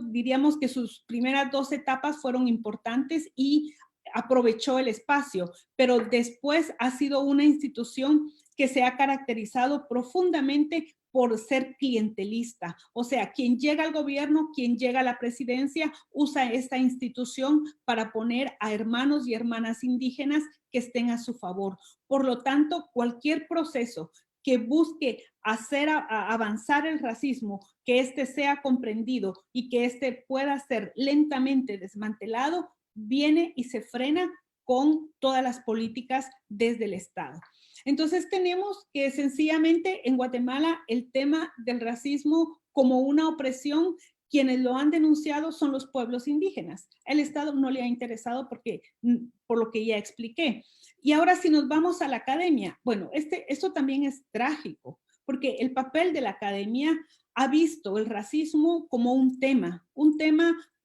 Diríamos que sus primeras 2 etapas fueron importantes y aprovechó el espacio, pero después ha sido una institución que se ha caracterizado profundamente por ser clientelista. O sea, quien llega al gobierno, quien llega a la presidencia, usa esta institución para poner a hermanos y hermanas indígenas que estén a su favor. Por lo tanto, cualquier proceso que busque hacer avanzar el racismo, que éste sea comprendido y que éste pueda ser lentamente desmantelado, viene y se frena con todas las políticas desde el Estado. Entonces tenemos que sencillamente en Guatemala el tema del racismo como una opresión, quienes lo han denunciado son los pueblos indígenas. El Estado no le ha interesado por lo que ya expliqué. Y ahora si nos vamos a la academia, bueno, esto también es trágico, porque el papel de la academia ha visto el racismo como un tema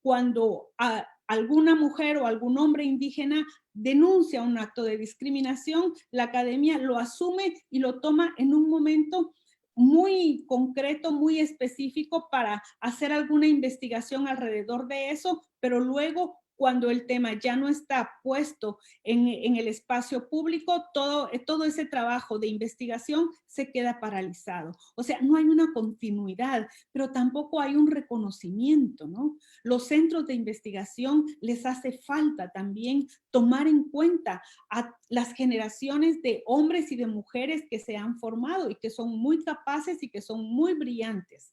cuando alguna mujer o algún hombre indígena denuncia un acto de discriminación, la academia lo asume y lo toma en un momento muy concreto, muy específico para hacer alguna investigación alrededor de eso, pero luego cuando el tema ya no está puesto en el espacio público, todo ese trabajo de investigación se queda paralizado. O sea, no hay una continuidad, pero tampoco hay un reconocimiento, ¿no? Los centros de investigación les hace falta también tomar en cuenta a las generaciones de hombres y de mujeres que se han formado y que son muy capaces y que son muy brillantes.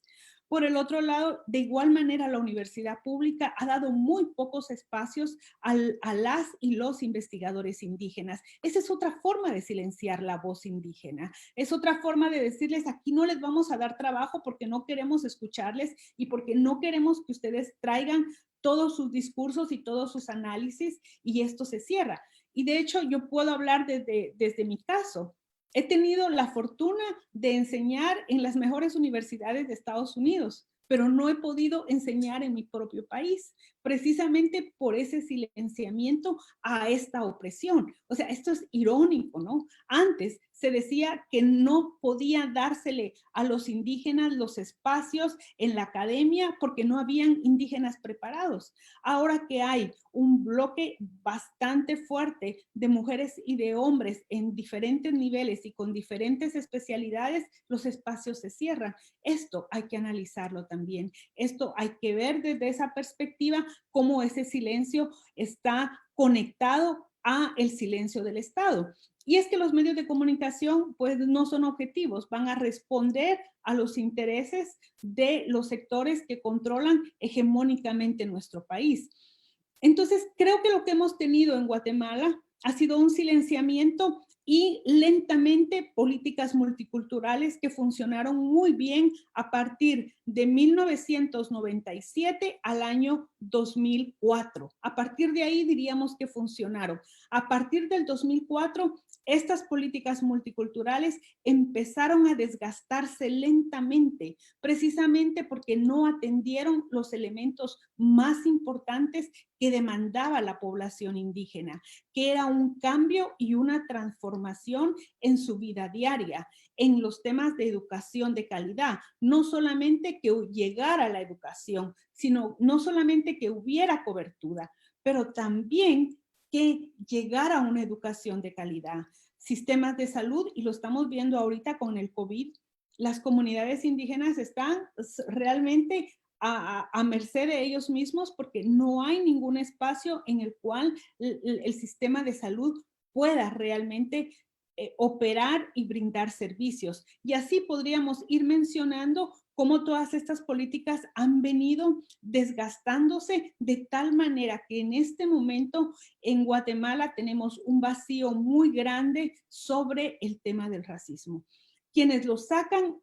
Por el otro lado, de igual manera, la universidad pública ha dado muy pocos espacios a las y los investigadores indígenas. Esa es otra forma de silenciar la voz indígena. Es otra forma de decirles, aquí no les vamos a dar trabajo porque no queremos escucharles y porque no queremos que ustedes traigan todos sus discursos y todos sus análisis y esto se cierra. Y de hecho, yo puedo hablar desde mi caso. He tenido la fortuna de enseñar en las mejores universidades de Estados Unidos, pero no he podido enseñar en mi propio país, precisamente por ese silenciamiento a esta opresión. O sea, esto es irónico, ¿no? Antes se decía que no podía dársele a los indígenas los espacios en la academia porque no habían indígenas preparados. Ahora que hay un bloque bastante fuerte de mujeres y de hombres en diferentes niveles y con diferentes especialidades, los espacios se cierran. Esto hay que analizarlo también. Esto hay que ver desde esa perspectiva cómo ese silencio está conectado a el silencio del Estado. Y es que los medios de comunicación pues no son objetivos, van a responder a los intereses de los sectores que controlan hegemónicamente nuestro país. Entonces, creo que lo que hemos tenido en Guatemala ha sido un silenciamiento y lentamente políticas multiculturales que funcionaron muy bien a partir de 1997 al año 2004. A partir de ahí diríamos que funcionaron. A partir del 2004, estas políticas multiculturales empezaron a desgastarse lentamente, precisamente porque no atendieron los elementos más importantes que demandaba la población indígena, que era un cambio y una transformación en su vida diaria, en los temas de educación de calidad. No solamente que llegara la educación, sino no solamente que hubiera cobertura, pero también que llegar a una educación de calidad. Sistemas de salud, y lo estamos viendo ahorita con el COVID, las comunidades indígenas están realmente a merced de ellos mismos porque no hay ningún espacio en el cual el sistema de salud pueda realmente operar y brindar servicios. Y así podríamos ir mencionando cómo todas estas políticas han venido desgastándose de tal manera que en este momento en Guatemala tenemos un vacío muy grande sobre el tema del racismo. Quienes lo sacan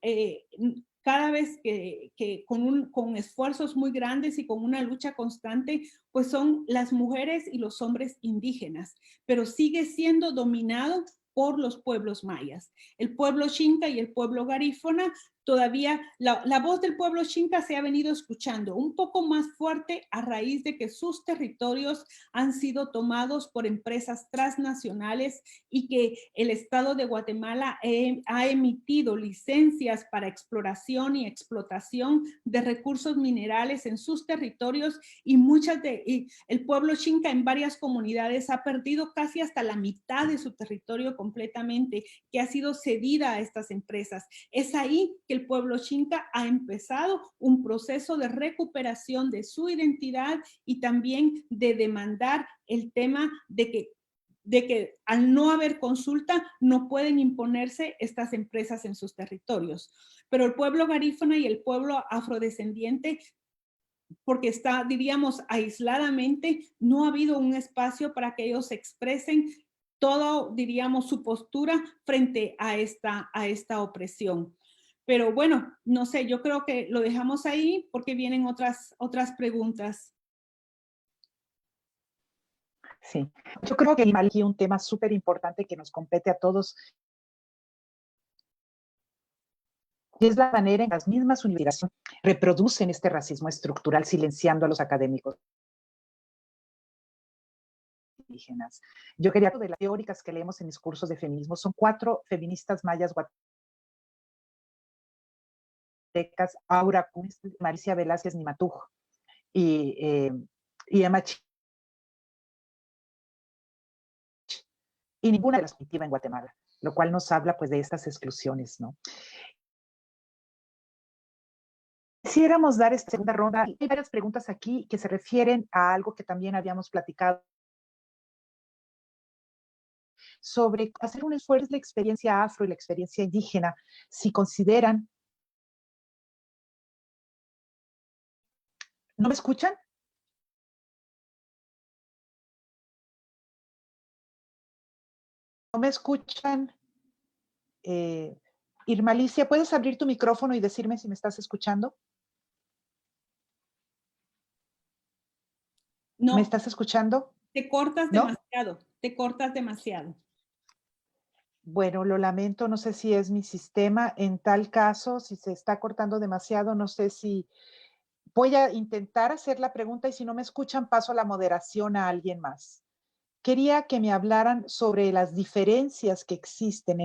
cada vez que con esfuerzos muy grandes y con una lucha constante, pues son las mujeres y los hombres indígenas, pero sigue siendo dominado por los pueblos mayas. El pueblo Xinca y el pueblo garífuna, todavía la voz del pueblo Xinca se ha venido escuchando un poco más fuerte a raíz de que sus territorios han sido tomados por empresas transnacionales y que el Estado de Guatemala ha emitido licencias para exploración y explotación de recursos minerales en sus territorios y el pueblo Xinca en varias comunidades ha perdido casi hasta la mitad de su territorio completamente, que ha sido cedida a estas empresas. Es ahí que el pueblo Xinca ha empezado un proceso de recuperación de su identidad y también de demandar el tema de que al no haber consulta no pueden imponerse estas empresas en sus territorios. Pero el pueblo garífuna y el pueblo afrodescendiente, porque está, diríamos, aisladamente, no ha habido un espacio para que ellos expresen todo, diríamos, su postura frente a esta opresión. Pero bueno, no sé, yo creo que lo dejamos ahí porque vienen otras preguntas. Sí, yo creo que hay aquí un tema súper importante que nos compete a todos. Y es la manera en que las mismas universidades reproducen este racismo estructural silenciando a los académicos indígenas. Yo quería de las teóricas que leemos en mis cursos de feminismo. Son 4 feministas mayas guatemaltecas, Aura Cummins, Maricia Velázquez Nimatuj y Emma Ch y ninguna de las activa en Guatemala, lo cual nos habla pues de estas exclusiones, ¿no? Quisiéramos dar esta segunda ronda. Hay varias preguntas aquí que se refieren a algo que también habíamos platicado sobre hacer un esfuerzo de la experiencia afro y la experiencia indígena, si consideran. ¿No me escuchan? ¿No me escuchan? Irma Alicia, ¿puedes abrir tu micrófono y decirme si me estás escuchando? No. ¿Me estás escuchando? Te cortas ¿No? demasiado, te cortas demasiado. Bueno, lo lamento, no sé si es mi sistema. En tal caso, si se está cortando demasiado, no sé si voy a intentar hacer la pregunta y si no me escuchan, paso la moderación a alguien más. Quería que me hablaran sobre las diferencias que existen,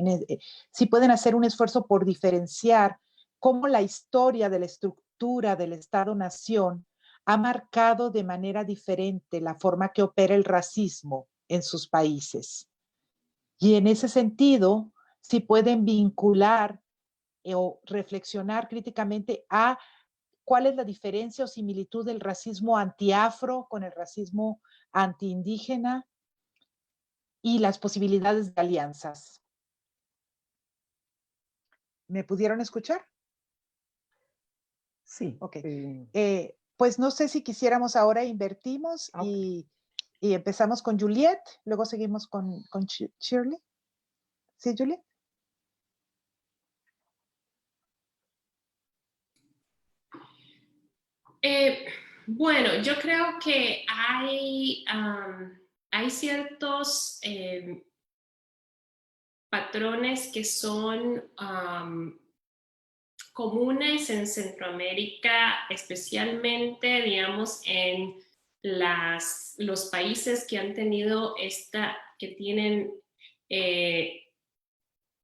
si pueden hacer un esfuerzo por diferenciar cómo la historia de la estructura del Estado-Nación ha marcado de manera diferente la forma que opera el racismo en sus países. Y en ese sentido, si pueden vincular o reflexionar críticamente a cuál es la diferencia o similitud del racismo antiafro con el racismo antiindígena y las posibilidades de alianzas. ¿Me pudieron escuchar? Sí. Ok. Pues no sé si quisiéramos ahora invertimos y empezamos con Juliet, luego seguimos con Shirley. ¿Sí, Juliet? Bueno, yo creo que hay ciertos patrones que son comunes en Centroamérica, especialmente, digamos, en los países que han tenido que tienen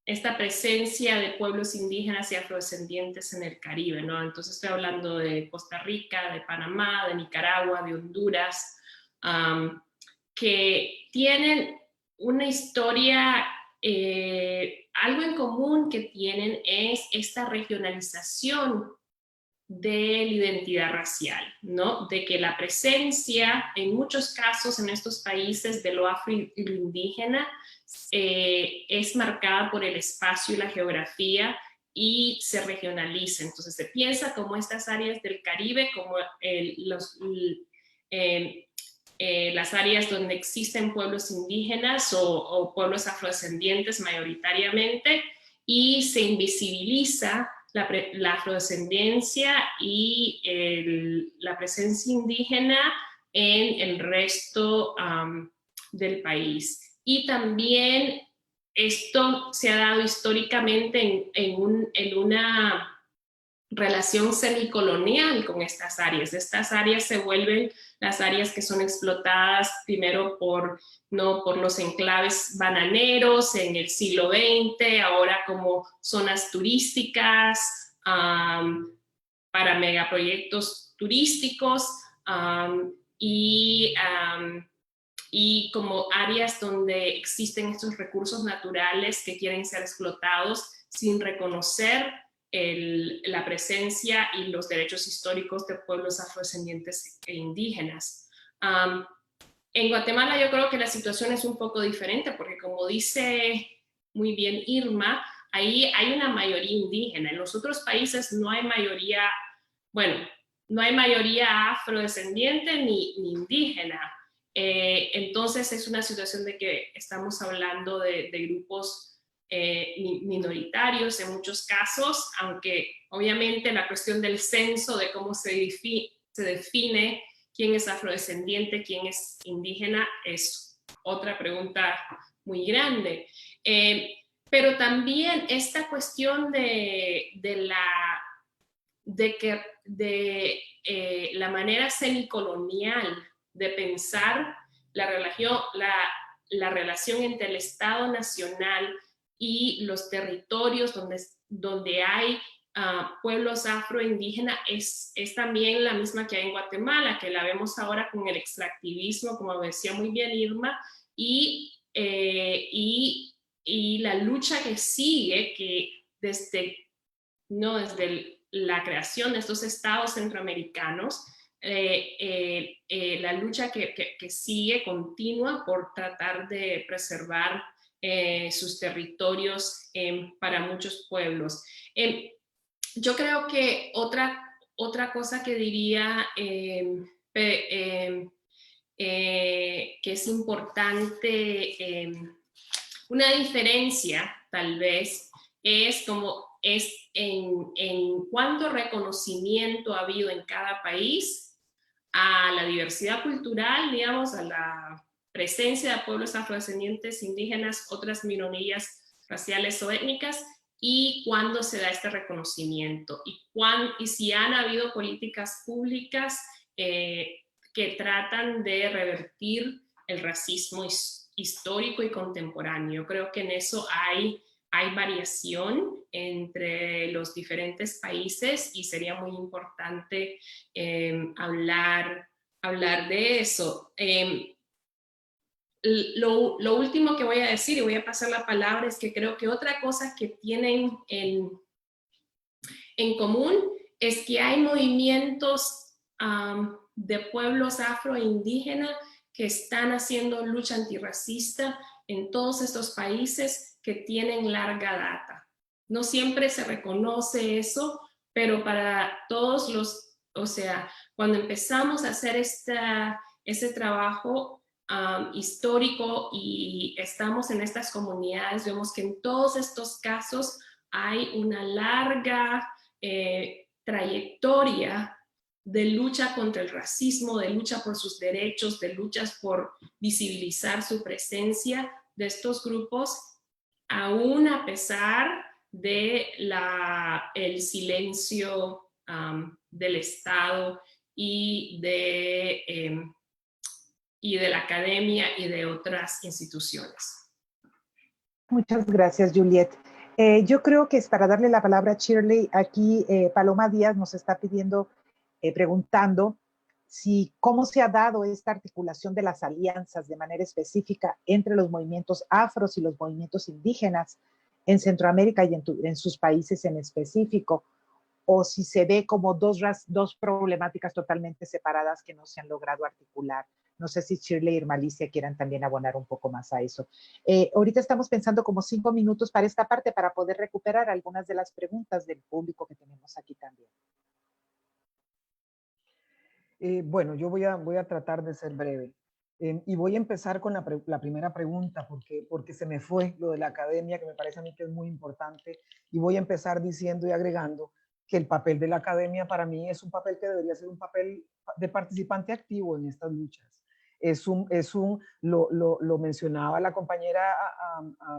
esta presencia de pueblos indígenas y afrodescendientes en el Caribe, ¿no? Entonces estoy hablando de Costa Rica, de Panamá, de Nicaragua, de Honduras, que tienen una historia, algo en común que tienen es esta regionalización de la identidad racial, ¿no? De que la presencia, en muchos casos en estos países de lo afro y lo indígena, es marcada por el espacio y la geografía y se regionaliza. Entonces se piensa como estas áreas del Caribe, como las áreas donde existen pueblos indígenas o pueblos afrodescendientes mayoritariamente, y se invisibiliza la afrodescendencia y la presencia indígena en el resto del país. Y también esto se ha dado históricamente en una relación semicolonial con estas áreas. Estas áreas se vuelven las áreas que son explotadas primero por los enclaves bananeros en el siglo XX, ahora como zonas turísticas para megaproyectos turísticos y como áreas donde existen estos recursos naturales que quieren ser explotados sin reconocer la presencia y los derechos históricos de pueblos afrodescendientes e indígenas. En Guatemala yo creo que la situación es un poco diferente porque, como dice muy bien Irma, ahí hay una mayoría indígena. En los otros países no hay mayoría, bueno, no hay mayoría afrodescendiente ni indígena. Entonces es una situación de que estamos hablando de grupos minoritarios en muchos casos, aunque obviamente la cuestión del censo, de cómo se define quién es afrodescendiente, quién es indígena, es otra pregunta muy grande. Pero también esta cuestión de la manera semicolonial de pensar la relación entre el Estado nacional y los territorios donde hay pueblos afroindígenas es también la misma que hay en Guatemala, que la vemos ahora con el extractivismo, como decía muy bien Irma, y la lucha que sigue, que desde la creación de estos estados centroamericanos, la lucha que sigue continua por tratar de preservar sus territorios para muchos pueblos. Yo creo que otra cosa que diría que es importante, una diferencia tal vez, es en cuánto reconocimiento ha habido en cada país a la diversidad cultural, digamos, a la presencia de pueblos afrodescendientes, indígenas, otras minorías raciales o étnicas, y cuándo se da este reconocimiento, y si han habido políticas públicas que tratan de revertir el racismo histórico y contemporáneo. Yo creo que en eso hay variación entre los diferentes países y sería muy importante hablar de eso. Lo último que voy a decir, y voy a pasar la palabra, es que creo que otra cosa que tienen en común es que hay movimientos de pueblos afro e indígenas que están haciendo lucha antirracista en todos estos países que tienen larga data. No siempre se reconoce eso, pero para todos cuando empezamos a hacer ese trabajo histórico y estamos en estas comunidades, vemos que en todos estos casos hay una larga trayectoria de lucha contra el racismo, de lucha por sus derechos, de luchas por visibilizar su presencia de estos grupos, aún a pesar de el silencio del Estado y de la academia y de otras instituciones. Muchas gracias, Juliet. Yo creo que es para darle la palabra a Shirley, aquí Paloma Díaz nos está pidiendo, preguntando si cómo se ha dado esta articulación de las alianzas de manera específica entre los movimientos afros y los movimientos indígenas en Centroamérica y en sus países en específico, o si se ve como dos problemáticas totalmente separadas que no se han logrado articular. No sé si Shirley y Irmalicia quieran también abonar un poco más a eso. Ahorita estamos pensando como 5 minutos para esta parte para poder recuperar algunas de las preguntas del público que tenemos aquí también. Bueno, yo voy a tratar de ser breve. Y voy a empezar con la primera pregunta, porque se me fue lo de la academia, que me parece a mí que es muy importante. Y voy a empezar diciendo y agregando que el papel de la academia para mí es un papel que debería ser un papel de participante activo en estas luchas. Lo mencionaba la compañera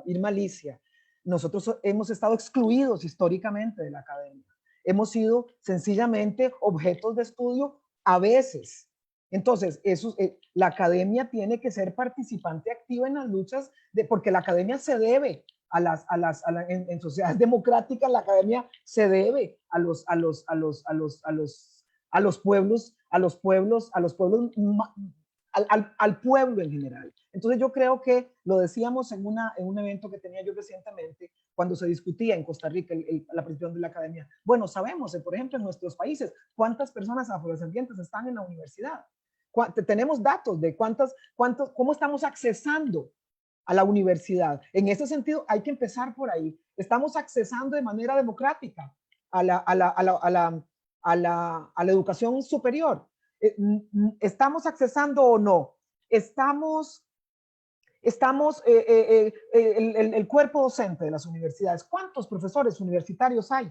Irma Alicia. Nosotros hemos estado excluidos históricamente de la academia. Hemos sido sencillamente objetos de estudio a veces. Entonces, la academia tiene que ser participante activa en las luchas, porque la academia se debe en sociedades democráticas, la academia se debe a los pueblos, al pueblo en general. Entonces yo creo que lo decíamos en un evento que tenía yo recientemente, cuando se discutía en Costa Rica la presión de la academia. Bueno, sabemos, por ejemplo, en nuestros países, cuántas personas afrodescendientes están en la universidad. Tenemos datos de cómo estamos accesando a la universidad. En ese sentido, hay que empezar por ahí. Estamos accesando de manera democrática a la educación superior. ¿Estamos accesando o no? El cuerpo docente de las universidades. ¿Cuántos profesores universitarios hay?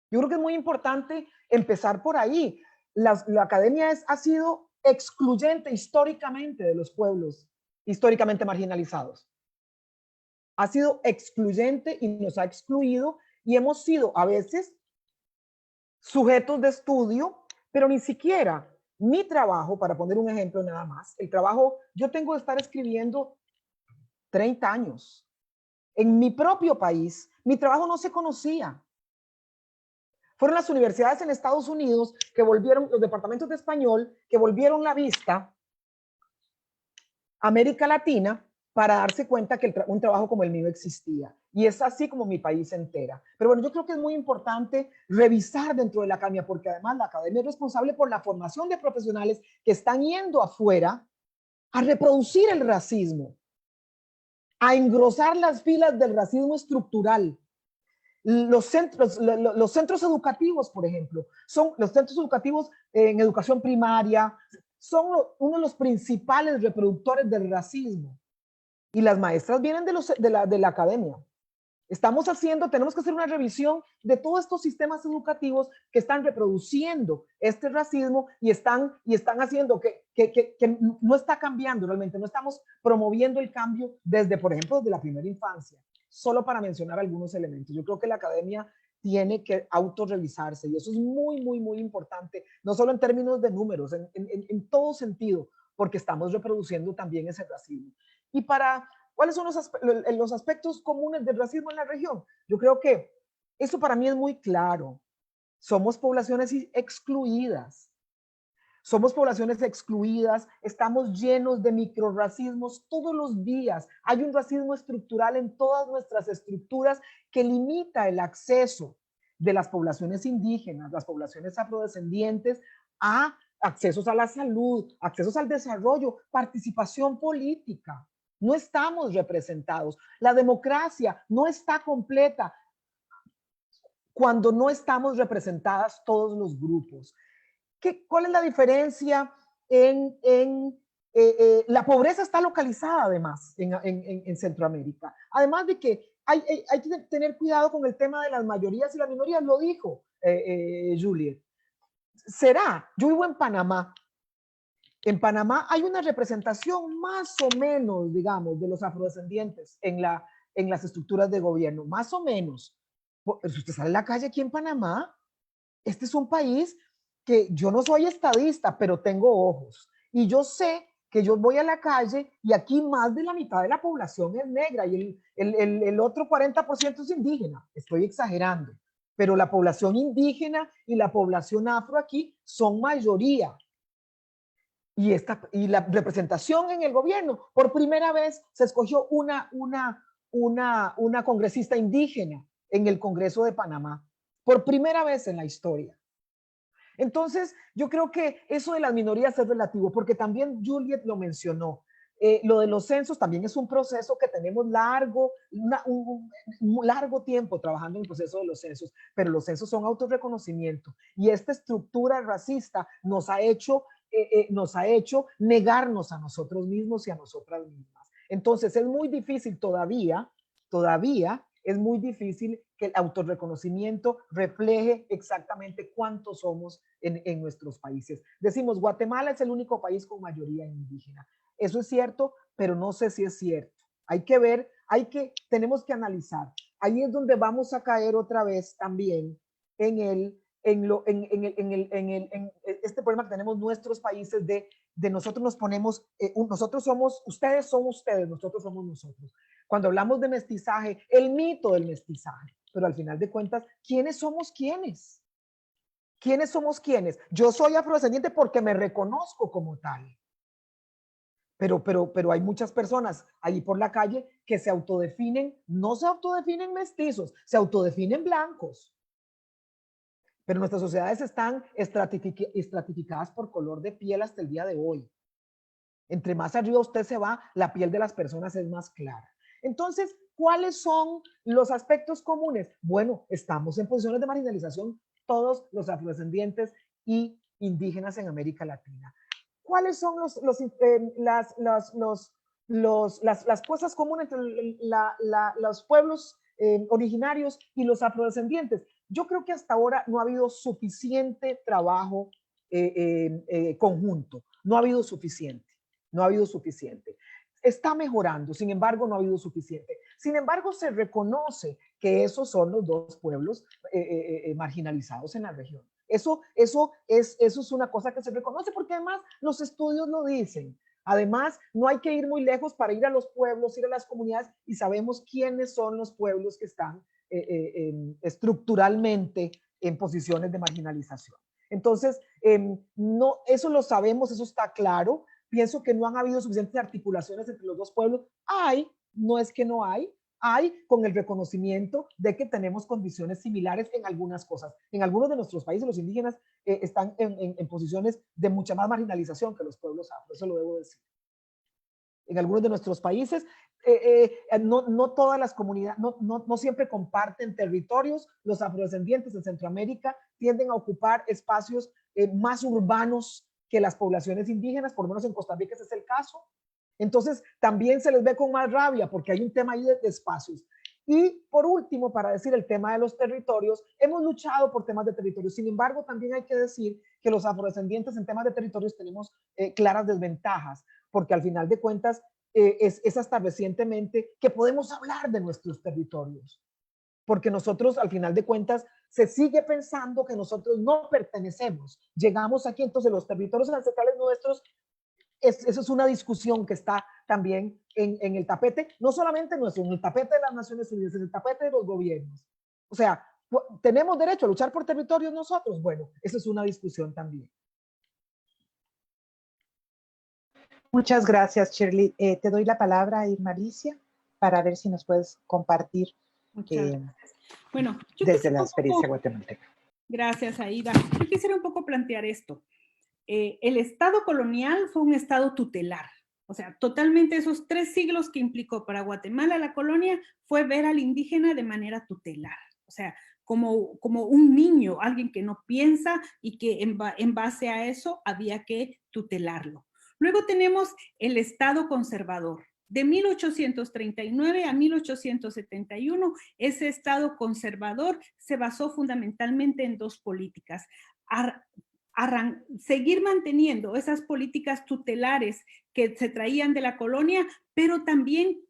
Yo creo que es muy importante empezar por ahí. La academia ha sido excluyente históricamente de los pueblos históricamente marginalizados. Ha sido excluyente y nos ha excluido y hemos sido a veces sujetos de estudio, pero ni siquiera mi trabajo, para poner un ejemplo nada más, el trabajo, yo tengo que estar escribiendo 30 años. En mi propio país, mi trabajo no se conocía. Fueron las universidades en Estados Unidos que volvieron, los departamentos de español, que volvieron la vista a América Latina para darse cuenta que un trabajo como el mío existía. Y es así como mi país entera. Pero bueno, yo creo que es muy importante revisar dentro de la academia, porque además la academia es responsable por la formación de profesionales que están yendo afuera a reproducir el racismo, a engrosar las filas del racismo estructural. Los centros educativos, por ejemplo, son los centros educativos en educación primaria, son uno de los principales reproductores del racismo. Y las maestras vienen de la academia. Tenemos que hacer una revisión de todos estos sistemas educativos que están reproduciendo este racismo y están haciendo que no está cambiando realmente, no estamos promoviendo el cambio desde, por ejemplo, desde la primera infancia. Solo para mencionar algunos elementos. Yo creo que la academia tiene que autorrevisarse y eso es muy, muy, muy importante, no solo en términos de números, en todo sentido, porque estamos reproduciendo también ese racismo. Y ¿cuáles son los aspectos comunes del racismo en la región? Yo creo que eso para mí es muy claro. Somos poblaciones excluidas. Somos poblaciones excluidas, estamos llenos de microrracismos todos los días. Hay un racismo estructural en todas nuestras estructuras que limita el acceso de las poblaciones indígenas, las poblaciones afrodescendientes, a accesos a la salud, accesos al desarrollo, participación política. No estamos representados. La democracia no está completa cuando no estamos representadas todos los grupos. ¿Cuál es la diferencia? La pobreza está localizada además en Centroamérica. Además de que hay que tener cuidado con el tema de las mayorías y las minorías, lo dijo Juliet. Yo vivo en Panamá. En Panamá hay una representación más o menos, digamos, de los afrodescendientes en las estructuras de gobierno, más o menos. Pero si usted sale a la calle aquí en Panamá, este es un país que yo no soy estadista, pero tengo ojos. Y yo sé que yo voy a la calle y aquí más de la mitad de la población es negra y el otro 40% es indígena. Estoy exagerando. Pero la población indígena y la población afro aquí son mayoría. y la representación en el gobierno. Por primera vez se escogió una congresista indígena en el Congreso de Panamá. Por primera vez en la historia. Entonces, yo creo que eso de las minorías es relativo, porque también Juliet lo mencionó. Lo de los censos también es un proceso que tenemos un largo tiempo trabajando en el proceso de los censos, pero los censos son autorreconocimiento y esta estructura racista nos ha hecho negarnos a nosotros mismos y a nosotras mismas. Entonces, es muy difícil todavía es muy difícil que el autorreconocimiento refleje exactamente cuántos somos en nuestros países. Decimos, Guatemala es el único país con mayoría indígena. Eso es cierto, pero no sé si es cierto. Hay que ver, tenemos que analizar. Ahí es donde vamos a caer otra vez también en este problema que tenemos nuestros países de nosotros nos ponemos, ustedes son ustedes, nosotros somos nosotros. Cuando hablamos de mestizaje, el mito del mestizaje, pero al final de cuentas, ¿quiénes somos quiénes? ¿Quiénes somos quiénes? Yo soy afrodescendiente porque me reconozco como tal. Pero hay muchas personas ahí por la calle que se autodefinen, no se autodefinen mestizos, se autodefinen blancos. Pero nuestras sociedades están estratificadas por color de piel hasta el día de hoy. Entre más arriba usted se va, la piel de las personas es más clara. Entonces, ¿cuáles son los aspectos comunes? Bueno, estamos en posiciones de marginalización todos los afrodescendientes y indígenas en América Latina. ¿Cuáles son las cosas comunes entre los pueblos originarios y los afrodescendientes? Yo creo que hasta ahora no ha habido suficiente trabajo conjunto. No ha habido suficiente. Está mejorando, sin embargo, no ha habido suficiente. Sin embargo, se reconoce que esos son los dos pueblos marginalizados en la región. Eso es una cosa que se reconoce porque además los estudios lo dicen. Además, no hay que ir muy lejos para ir a los pueblos, ir a las comunidades y sabemos quiénes son los pueblos que están estructuralmente en posiciones de marginalización. Entonces, no, eso lo sabemos, eso está claro. Pienso que no han habido suficientes articulaciones entre los dos pueblos. No es que no hay con el reconocimiento de que tenemos condiciones similares en algunas cosas. En algunos de nuestros países los indígenas están en posiciones de mucha más marginalización que los pueblos afro, eso lo debo decir. En algunos de nuestros países, no todas las comunidades, no siempre comparten territorios. Los afrodescendientes en Centroamérica tienden a ocupar espacios más urbanos que las poblaciones indígenas, por lo menos en Costa Rica ese es el caso. Entonces, también se les ve con más rabia porque hay un tema ahí de espacios. Y por último, para decir el tema de los territorios, hemos luchado por temas de territorios. Sin embargo, también hay que decir que los afrodescendientes en temas de territorios tenemos claras desventajas, porque al final de cuentas es hasta recientemente que podemos hablar de nuestros territorios. Porque nosotros, al final de cuentas, se sigue pensando que nosotros no pertenecemos. Llegamos aquí, entonces los territorios ancestrales nuestros, eso es una discusión que está también en el tapete, no solamente nuestro, en el tapete de las Naciones Unidas, en el tapete de los gobiernos. O sea, ¿tenemos derecho a luchar por territorios nosotros? Bueno, esa es una discusión también. Muchas gracias, Shirley. Te doy la palabra, Irma Alicia, para ver si nos puedes compartir bueno, yo desde la experiencia guatemalteca. Gracias, Aida. Yo quisiera un poco plantear esto. El Estado colonial fue un Estado tutelar. O sea, totalmente esos 3 siglos que implicó para Guatemala la colonia fue ver al indígena de manera tutelar. O sea, como un niño, alguien que no piensa y que en base a eso había que tutelarlo. Luego tenemos el Estado conservador. De 1839 a 1871, ese Estado conservador se basó fundamentalmente en 2 políticas. Seguir manteniendo esas políticas tutelares que se traían de la colonia, pero también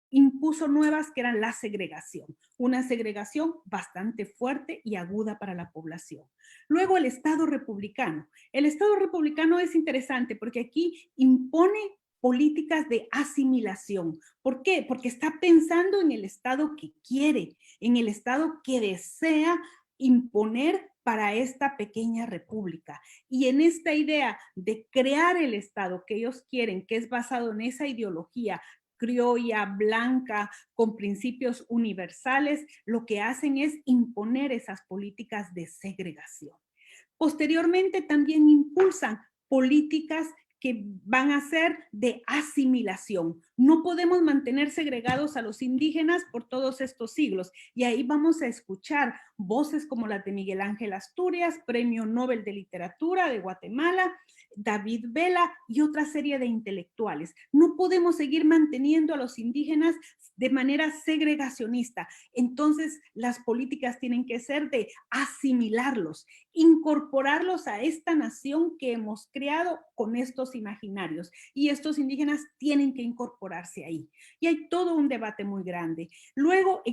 impuso nuevas que eran la segregación, una segregación bastante fuerte y aguda para la población. Luego el Estado republicano. El Estado republicano es interesante porque aquí impone políticas de asimilación. ¿Por qué? Porque está pensando en el Estado que quiere, en el Estado que desea imponer para esta pequeña república. Y en esta idea de crear el Estado que ellos quieren, que es basado en esa ideología criolla, blanca, con principios universales, lo que hacen es imponer esas políticas de segregación. Posteriormente también impulsan políticas que van a ser de asimilación. No podemos mantener segregados a los indígenas por todos estos siglos. Y ahí vamos a escuchar voces como las de Miguel Ángel Asturias, Premio Nobel de Literatura de Guatemala, David Vela y otra serie de intelectuales. No podemos seguir manteniendo a los indígenas de manera segregacionista. Entonces, las políticas tienen que ser de asimilarlos, incorporarlos a esta nación que hemos creado con estos imaginarios. Y estos indígenas tienen que incorporarse ahí. Y hay todo un debate muy grande. Luego,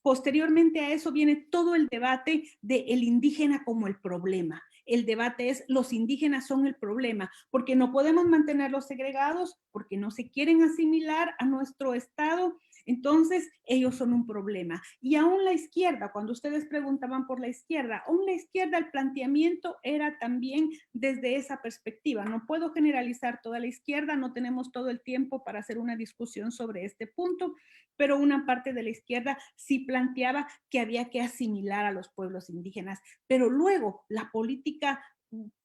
posteriormente a eso viene todo el debate del indígena como el problema. El debate es, los indígenas son el problema, porque no podemos mantenerlos segregados, porque no se quieren asimilar a nuestro Estado, entonces ellos son un problema. Y aún la izquierda, cuando ustedes preguntaban por la izquierda, aún la izquierda el planteamiento era también desde esa perspectiva. No puedo generalizar toda la izquierda, no tenemos todo el tiempo para hacer una discusión sobre este punto, pero una parte de la izquierda sí planteaba que había que asimilar a los pueblos indígenas. Pero luego la política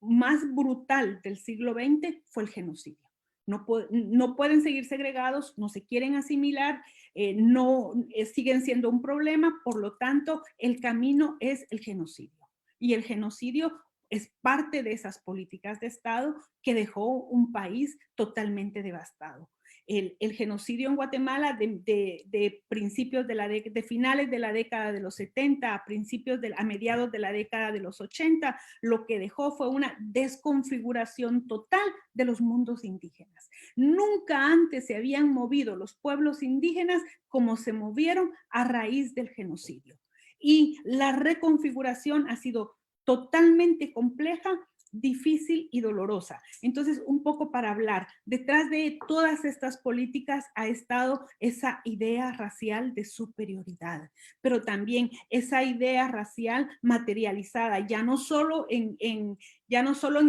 más brutal del siglo XX fue el genocidio. No pueden seguir segregados, no se quieren asimilar, siguen siendo un problema, por lo tanto, el camino es el genocidio. Y el genocidio es parte de esas políticas de Estado que dejó un país totalmente devastado. El genocidio en Guatemala de principios de finales de la década de los 70 a mediados de la década de los 80, lo que dejó fue una desconfiguración total de los mundos indígenas. Nunca antes se habían movido los pueblos indígenas como se movieron a raíz del genocidio. Y la reconfiguración ha sido totalmente compleja, difícil y dolorosa. Entonces, un poco para hablar, detrás de todas estas políticas ha estado esa idea racial de superioridad, pero también esa idea racial materializada, ya no solo en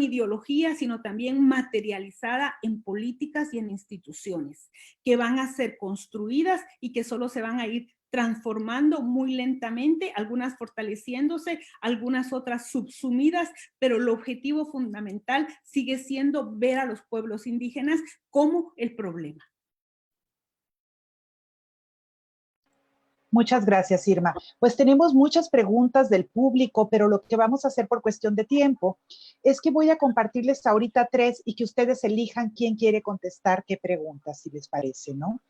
ideología, sino también materializada en políticas y en instituciones, que van a ser construidas y que solo se van a ir transformando muy lentamente, algunas fortaleciéndose, algunas otras subsumidas, pero el objetivo fundamental sigue siendo ver a los pueblos indígenas como el problema. Muchas gracias, Irma. Pues tenemos muchas preguntas del público, pero lo que vamos a hacer por cuestión de tiempo es que voy a compartirles ahorita 3 y que ustedes elijan quién quiere contestar qué preguntas, si les parece, ¿no?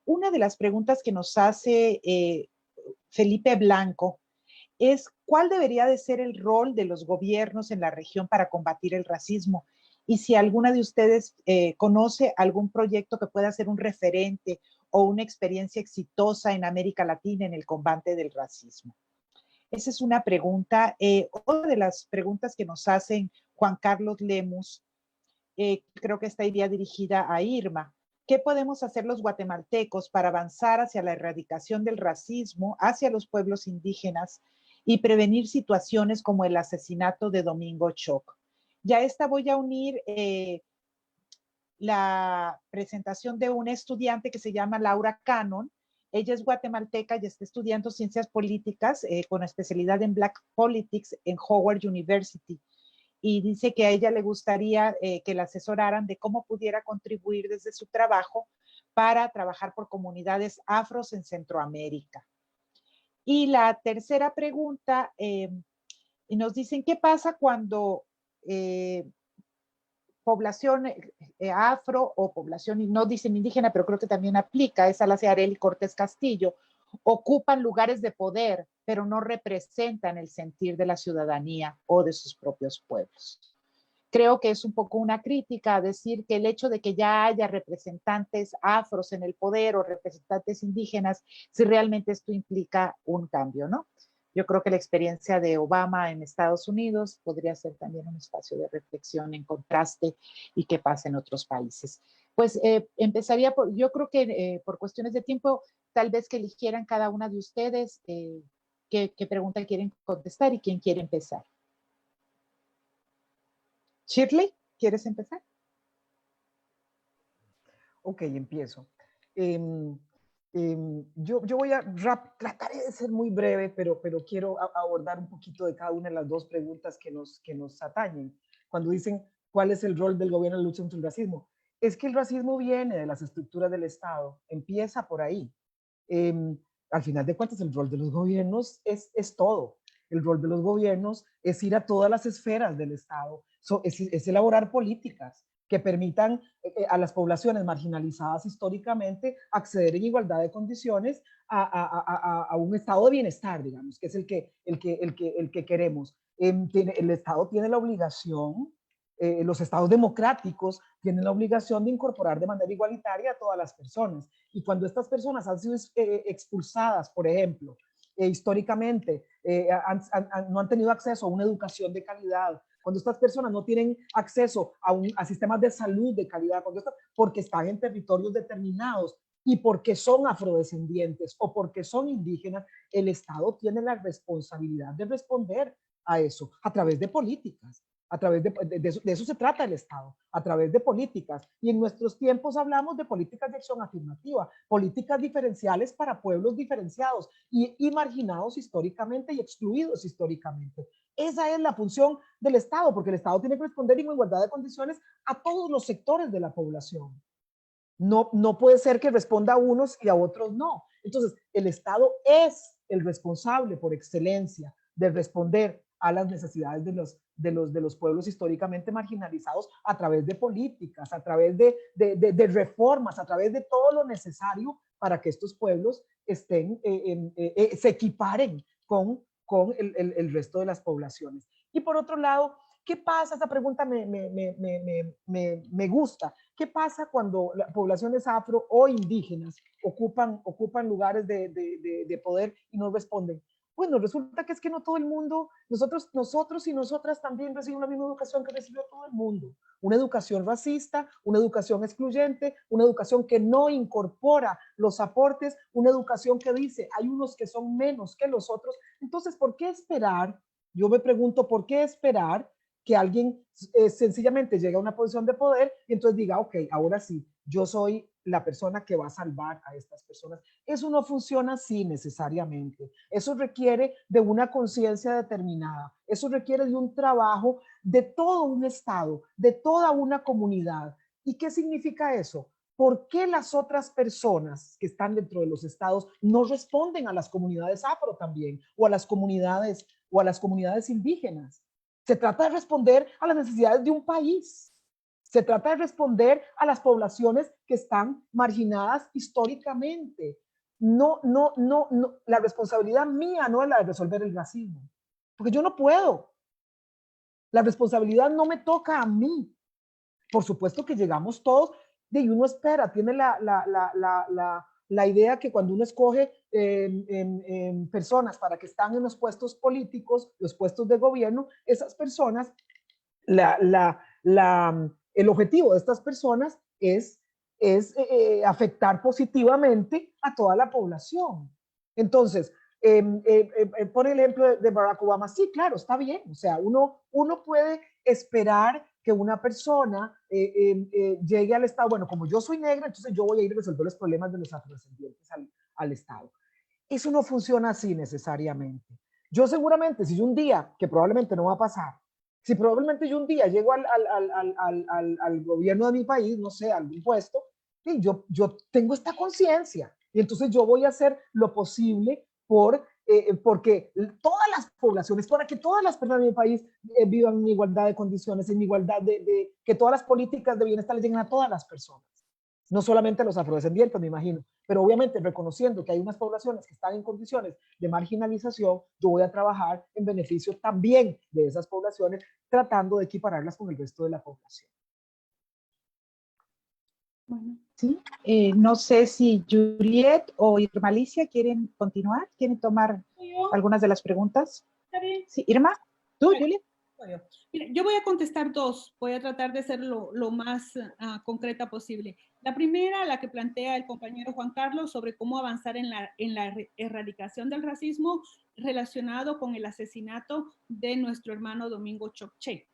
Una de las preguntas que nos hace Felipe Blanco es ¿cuál debería de ser el rol de los gobiernos en la región para combatir el racismo? Y si alguna de ustedes conoce algún proyecto que pueda ser un referente o una experiencia exitosa en América Latina en el combate del racismo. Esa es una pregunta. Otra de las preguntas que nos hacen Juan Carlos Lemus, creo que esta iría dirigida a Irma. ¿Qué podemos hacer los guatemaltecos para avanzar hacia la erradicación del racismo hacia los pueblos indígenas y prevenir situaciones como el asesinato de Domingo Choc? Ya esta voy a unir la presentación de una estudiante que se llama Laura Cannon. Ella es guatemalteca y está estudiando ciencias políticas con especialidad en Black Politics en Howard University. Y dice que a ella le gustaría que la asesoraran de cómo pudiera contribuir desde su trabajo para trabajar por comunidades afros en Centroamérica. Y la tercera pregunta, nos dicen, ¿qué pasa cuando población afro o población, no dicen indígena, pero creo que también aplica, esa la hace Arely Cortés Castillo, ocupan lugares de poder, pero no representan el sentir de la ciudadanía o de sus propios pueblos? Creo que es un poco una crítica a decir que el hecho de que ya haya representantes afros en el poder o representantes indígenas, si realmente esto implica un cambio, ¿no? Yo creo que la experiencia de Obama en Estados Unidos podría ser también un espacio de reflexión en contraste y qué pasa en otros países. Pues empezaría por, yo creo que por cuestiones de tiempo, tal vez que eligieran cada una de ustedes qué pregunta quieren contestar y quién quiere empezar. Shirley, ¿quieres empezar? Ok, empiezo. Yo voy a trataré de ser muy breve, pero quiero abordar un poquito de cada una de las dos preguntas que nos atañen. Cuando dicen, ¿cuál es el rol del gobierno en la lucha contra el racismo? Es que el racismo viene de las estructuras del Estado, empieza por ahí. Al final de cuentas, el rol de los gobiernos es todo. El rol de los gobiernos es ir a todas las esferas del Estado, es elaborar políticas que permitan a las poblaciones marginalizadas históricamente acceder en igualdad de condiciones a un estado de bienestar, digamos, que es el que queremos. El Estado tiene la obligación, los estados democráticos tienen la obligación de incorporar de manera igualitaria a todas las personas. Y cuando estas personas han sido expulsadas, por ejemplo, históricamente, no han tenido acceso a una educación de calidad, cuando estas personas no tienen acceso a sistemas de salud de calidad, porque están en territorios determinados y porque son afrodescendientes o porque son indígenas, el Estado tiene la responsabilidad de responder a eso a través de políticas. A través de eso se trata el Estado, a través de políticas. Y en nuestros tiempos hablamos de políticas de acción afirmativa, políticas diferenciales para pueblos diferenciados y marginados históricamente y excluidos históricamente. Esa es la función del Estado, porque el Estado tiene que responder en igualdad de condiciones a todos los sectores de la población. No puede ser que responda a unos y a otros no. Entonces, el Estado es el responsable por excelencia de responder a las necesidades de los pueblos históricamente marginalizados a través de políticas, a través de reformas, a través de todo lo necesario para que estos pueblos se equiparen con el resto de las poblaciones. Y por otro lado, ¿qué pasa? Esa pregunta me gusta. ¿Qué pasa cuando las poblaciones afro o indígenas ocupan lugares de poder y no responden? Bueno, resulta que es que no todo el mundo, nosotros y nosotras también recibimos la misma educación que recibió todo el mundo. Una educación racista, una educación excluyente, una educación que no incorpora los aportes, una educación que dice, hay unos que son menos que los otros. Entonces, ¿por qué esperar? Yo me pregunto, ¿por qué esperar que alguien sencillamente llegue a una posición de poder y entonces diga, ok, ahora sí, yo soy la persona que va a salvar a estas personas? Eso no funciona así necesariamente. Eso requiere de una conciencia determinada. Eso requiere de un trabajo de todo un estado, de toda una comunidad. ¿Y qué significa eso? ¿Por qué las otras personas que están dentro de los estados no responden a las comunidades afro también o a las comunidades indígenas? Se trata de responder a las necesidades de un país. Se trata de responder a las poblaciones que están marginadas históricamente. No, la responsabilidad mía no es la de resolver el racismo, porque yo no puedo. La responsabilidad no me toca a mí. Por supuesto que llegamos todos y uno espera, tiene la idea que cuando uno escoge personas para que están en los puestos políticos, los puestos de gobierno, esas personas, el objetivo de estas personas es afectar positivamente a toda la población. Entonces, por el ejemplo de Barack Obama, sí, claro, está bien. O sea, uno puede esperar que una persona llegue al Estado. Bueno, como yo soy negra, entonces yo voy a ir a resolver los problemas de los afrodescendientes al Estado. Eso no funciona así necesariamente. Yo seguramente, si yo un día, que probablemente no va a pasar, si probablemente yo un día llego al gobierno de mi país, no sé, a algún puesto, y yo tengo esta conciencia, y entonces yo voy a hacer lo posible porque todas las poblaciones, para que todas las personas de mi país vivan en igualdad de condiciones, en igualdad que todas las políticas de bienestar lleguen a todas las personas, no solamente a los afrodescendientes, me imagino, pero obviamente reconociendo que hay unas poblaciones que están en condiciones de marginalización, yo voy a trabajar en beneficio también de esas poblaciones, tratando de equipararlas con el resto de la población. Bueno, sí. No sé si Juliet o Irma Alicia quieren continuar, quieren tomar algunas de las preguntas. Está bien. Sí, Irma, ¿tú, Juliet? Mira, yo voy a contestar dos, voy a tratar de ser lo más concreta posible. La primera, la que plantea el compañero Juan Carlos sobre cómo avanzar en la erradicación del racismo relacionado con el asesinato de nuestro hermano Domingo Chokche.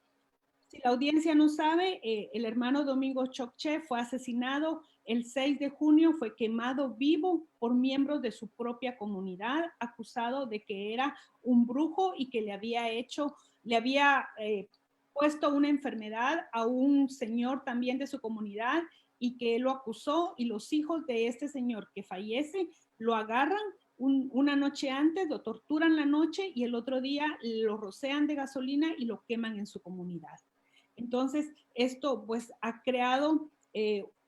Si la audiencia no sabe, el hermano Domingo Chokche fue asesinado el 6 de junio, fue quemado vivo por miembros de su propia comunidad, acusado de que era un brujo y que le había puesto una enfermedad a un señor también de su comunidad y que él lo acusó, y los hijos de este señor que fallece lo agarran una noche antes, lo torturan la noche y el otro día lo rocian de gasolina y lo queman en su comunidad. Entonces, esto pues ha creado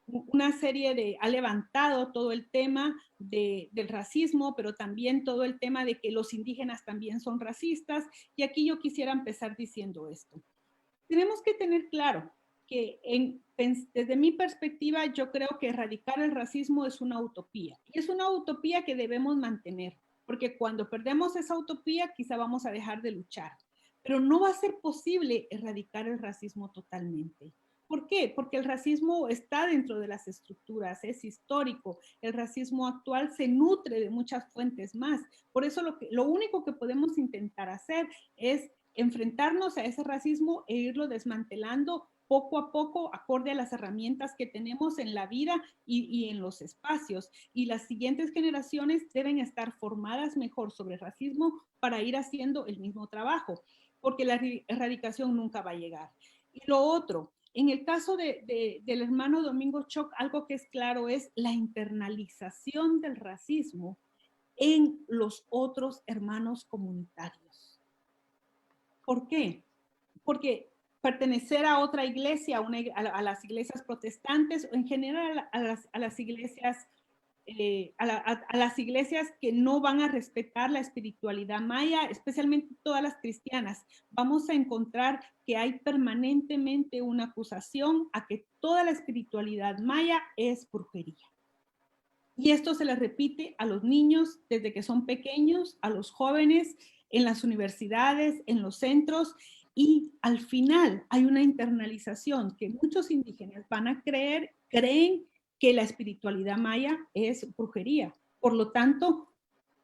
una serie ha levantado todo el tema del racismo, pero también todo el tema de que los indígenas también son racistas. Y aquí yo quisiera empezar diciendo esto. Tenemos que tener claro que desde mi perspectiva yo creo que erradicar el racismo es una utopía. Y es una utopía que debemos mantener, porque cuando perdemos esa utopía quizá vamos a dejar de luchar. Pero no va a ser posible erradicar el racismo totalmente. ¿Por qué? Porque el racismo está dentro de las estructuras, es histórico. El racismo actual se nutre de muchas fuentes más. Por eso lo único que podemos intentar hacer es enfrentarnos a ese racismo e irlo desmantelando poco a poco, acorde a las herramientas que tenemos en la vida y en los espacios. Y las siguientes generaciones deben estar formadas mejor sobre racismo para ir haciendo el mismo trabajo, porque la erradicación nunca va a llegar. Y lo otro, en el caso del hermano Domingo Choc, algo que es claro es la internalización del racismo en los otros hermanos comunitarios. ¿Por qué? Porque pertenecer a otra iglesia, a las iglesias protestantes, o en general a las iglesias, a las iglesias que no van a respetar la espiritualidad maya, especialmente todas las cristianas, vamos a encontrar que hay permanentemente una acusación a que toda la espiritualidad maya es brujería. Y esto se le repite a los niños desde que son pequeños, a los jóvenes, en las universidades, en los centros, y al final hay una internalización que muchos indígenas creen que la espiritualidad maya es brujería. Por lo tanto,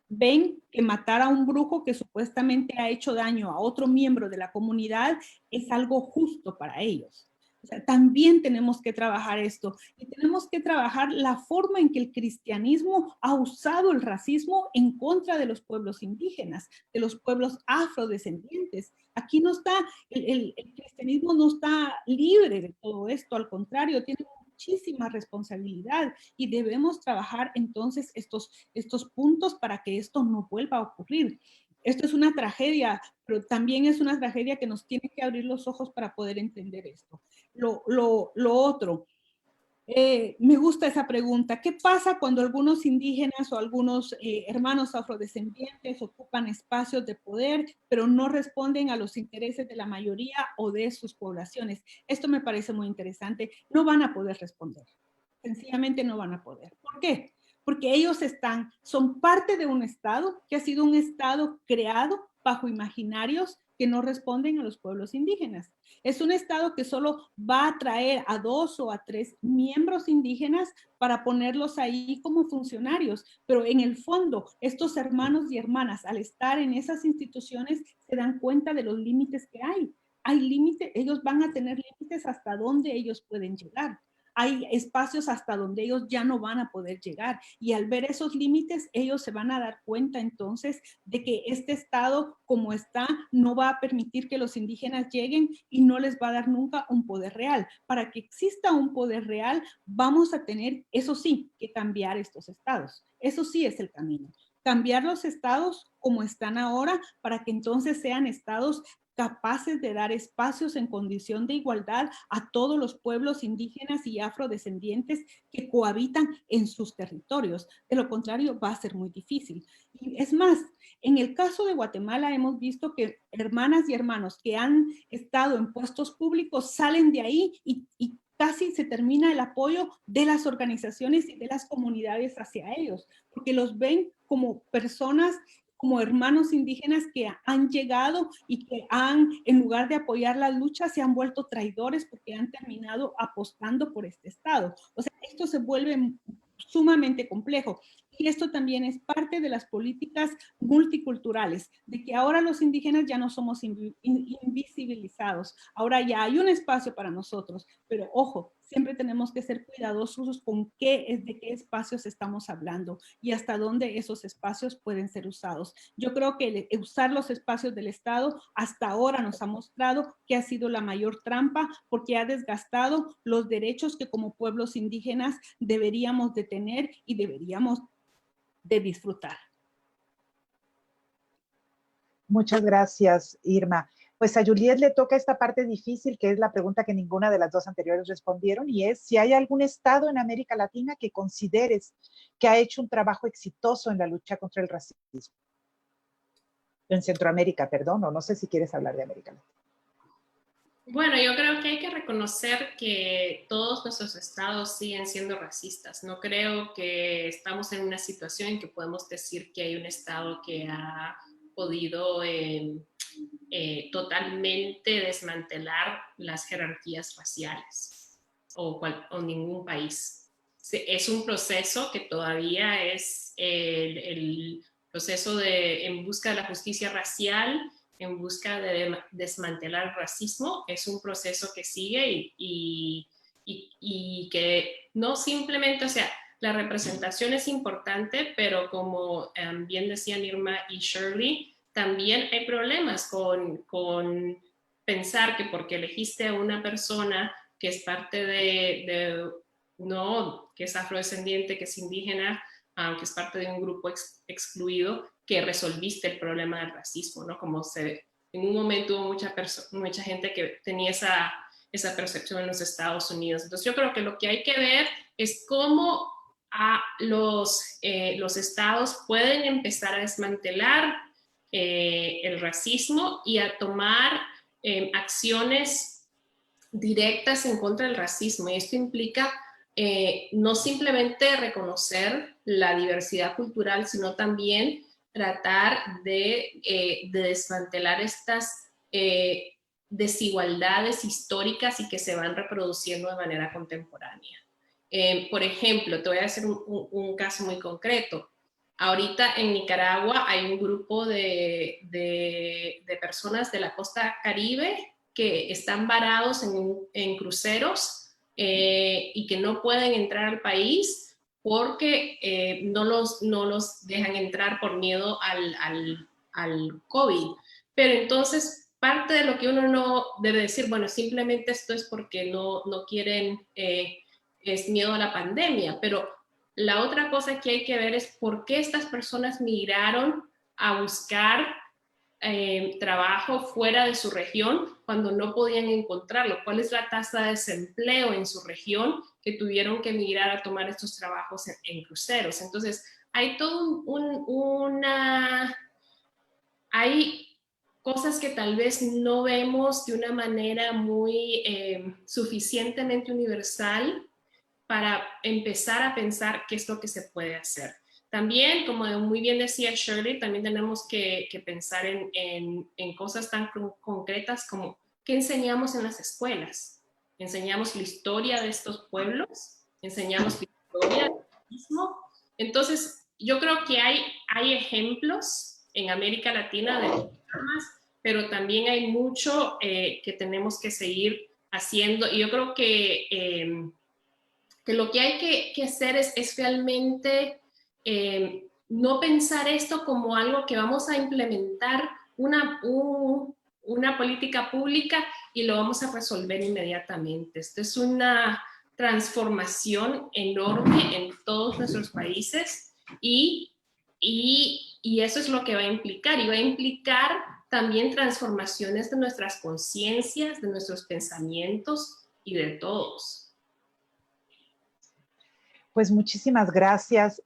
ven que matar a un brujo que supuestamente ha hecho daño a otro miembro de la comunidad es algo justo para ellos. O sea, también tenemos que trabajar esto y tenemos que trabajar la forma en que el cristianismo ha usado el racismo en contra de los pueblos indígenas, de los pueblos afrodescendientes. Aquí no está, el cristianismo no está libre de todo esto, al contrario, tiene muchísima responsabilidad y debemos trabajar entonces estos puntos para que esto no vuelva a ocurrir. Esto es una tragedia, pero también es una tragedia que nos tiene que abrir los ojos para poder entender esto. Lo otro, me gusta esa pregunta. ¿Qué pasa cuando algunos indígenas o algunos hermanos afrodescendientes ocupan espacios de poder, pero no responden a los intereses de la mayoría o de sus poblaciones? Esto me parece muy interesante. No van a poder responder. Sencillamente no van a poder. ¿Por qué? Porque ellos son parte de un Estado que ha sido un Estado creado bajo imaginarios que no responden a los pueblos indígenas. Es un Estado que solo va a traer a 2 o a 3 miembros indígenas para ponerlos ahí como funcionarios, pero en el fondo estos hermanos y hermanas al estar en esas instituciones se dan cuenta de los límites que hay. Hay límites, ellos van a tener límites hasta donde ellos pueden llegar. Hay espacios hasta donde ellos ya no van a poder llegar. Y al ver esos límites, ellos se van a dar cuenta entonces de que este Estado como está no va a permitir que los indígenas lleguen y no les va a dar nunca un poder real. Para que exista un poder real, vamos a tener, eso sí, que cambiar estos estados. Eso sí es el camino. Cambiar los estados como están ahora para que entonces sean estados capaces de dar espacios en condición de igualdad a todos los pueblos indígenas y afrodescendientes que cohabitan en sus territorios. De lo contrario, va a ser muy difícil. Y es más, en el caso de Guatemala hemos visto que hermanas y hermanos que han estado en puestos públicos salen de ahí y casi se termina el apoyo de las organizaciones y de las comunidades hacia ellos, porque los ven como personas como hermanos indígenas que han llegado y que han, en lugar de apoyar la lucha, se han vuelto traidores porque han terminado apostando por este Estado. O sea, esto se vuelve sumamente complejo. Y esto también es parte de las políticas multiculturales, de que ahora los indígenas ya no somos invisibilizados, ahora ya hay un espacio para nosotros, pero ojo, siempre tenemos que ser cuidadosos con de qué espacios estamos hablando y hasta dónde esos espacios pueden ser usados. Yo creo que usar los espacios del Estado hasta ahora nos ha mostrado que ha sido la mayor trampa porque ha desgastado los derechos que como pueblos indígenas deberíamos de tener y deberíamos de disfrutar. Muchas gracias, Irma. Pues a Juliet le toca esta parte difícil, que es la pregunta que ninguna de las dos anteriores respondieron, y es si hay algún estado en América Latina que consideres que ha hecho un trabajo exitoso en la lucha contra el racismo. En Centroamérica, perdón, o no sé si quieres hablar de América Latina. Bueno, yo creo que hay que reconocer que todos nuestros estados siguen siendo racistas. No creo que estamos en una situación en que podemos decir que hay un estado que ha podido totalmente desmantelar las jerarquías raciales o ningún país. Es un proceso que todavía es el proceso en busca de la justicia racial, en busca de desmantelar el racismo. Es un proceso que sigue y que no simplemente, o sea, la representación es importante, pero como bien decían Irma y Shirley, también hay problemas con pensar que porque elegiste a una persona que es parte no, que es afrodescendiente, que es indígena, que es parte de un grupo excluido, que resolviste el problema del racismo, ¿no? Como en un momento hubo mucha gente que tenía esa percepción en los Estados Unidos. Entonces yo creo que lo que hay que ver es cómo los estados pueden empezar a desmantelar el racismo y a tomar acciones directas en contra del racismo. Y esto implica no simplemente reconocer la diversidad cultural, sino también tratar de desmantelar estas desigualdades históricas y que se van reproduciendo de manera contemporánea. Por ejemplo, te voy a hacer un caso muy concreto. Ahorita en Nicaragua hay un grupo de personas de la costa Caribe que están varados en cruceros y que no pueden entrar al país porque no los dejan entrar por miedo al COVID. Pero entonces, parte de lo que uno no debe decir, bueno, simplemente esto es porque no quieren, es miedo a la pandemia, pero la otra cosa que hay que ver es por qué estas personas migraron a buscar trabajo fuera de su región cuando no podían encontrarlo. ¿Cuál es la tasa de desempleo en su región que tuvieron que migrar a tomar estos trabajos en cruceros? Entonces, hay todo hay cosas que tal vez no vemos de una manera muy suficientemente universal para empezar a pensar qué es lo que se puede hacer. También, como muy bien decía Shirley, también tenemos que pensar en cosas tan concretas como qué enseñamos en las escuelas. ¿Enseñamos la historia de estos pueblos? ¿Enseñamos la historia del racismo? Entonces, yo creo que hay ejemplos en América Latina de programas, pero también hay mucho que tenemos que seguir haciendo. Y yo creo que lo que hay que hacer es realmente no pensar esto como algo que vamos a implementar una política pública y lo vamos a resolver inmediatamente. Esto es una transformación enorme en todos nuestros países y eso es lo que va a implicar. Y va a implicar también transformaciones de nuestras conciencias, de nuestros pensamientos y de todos. Pues muchísimas gracias.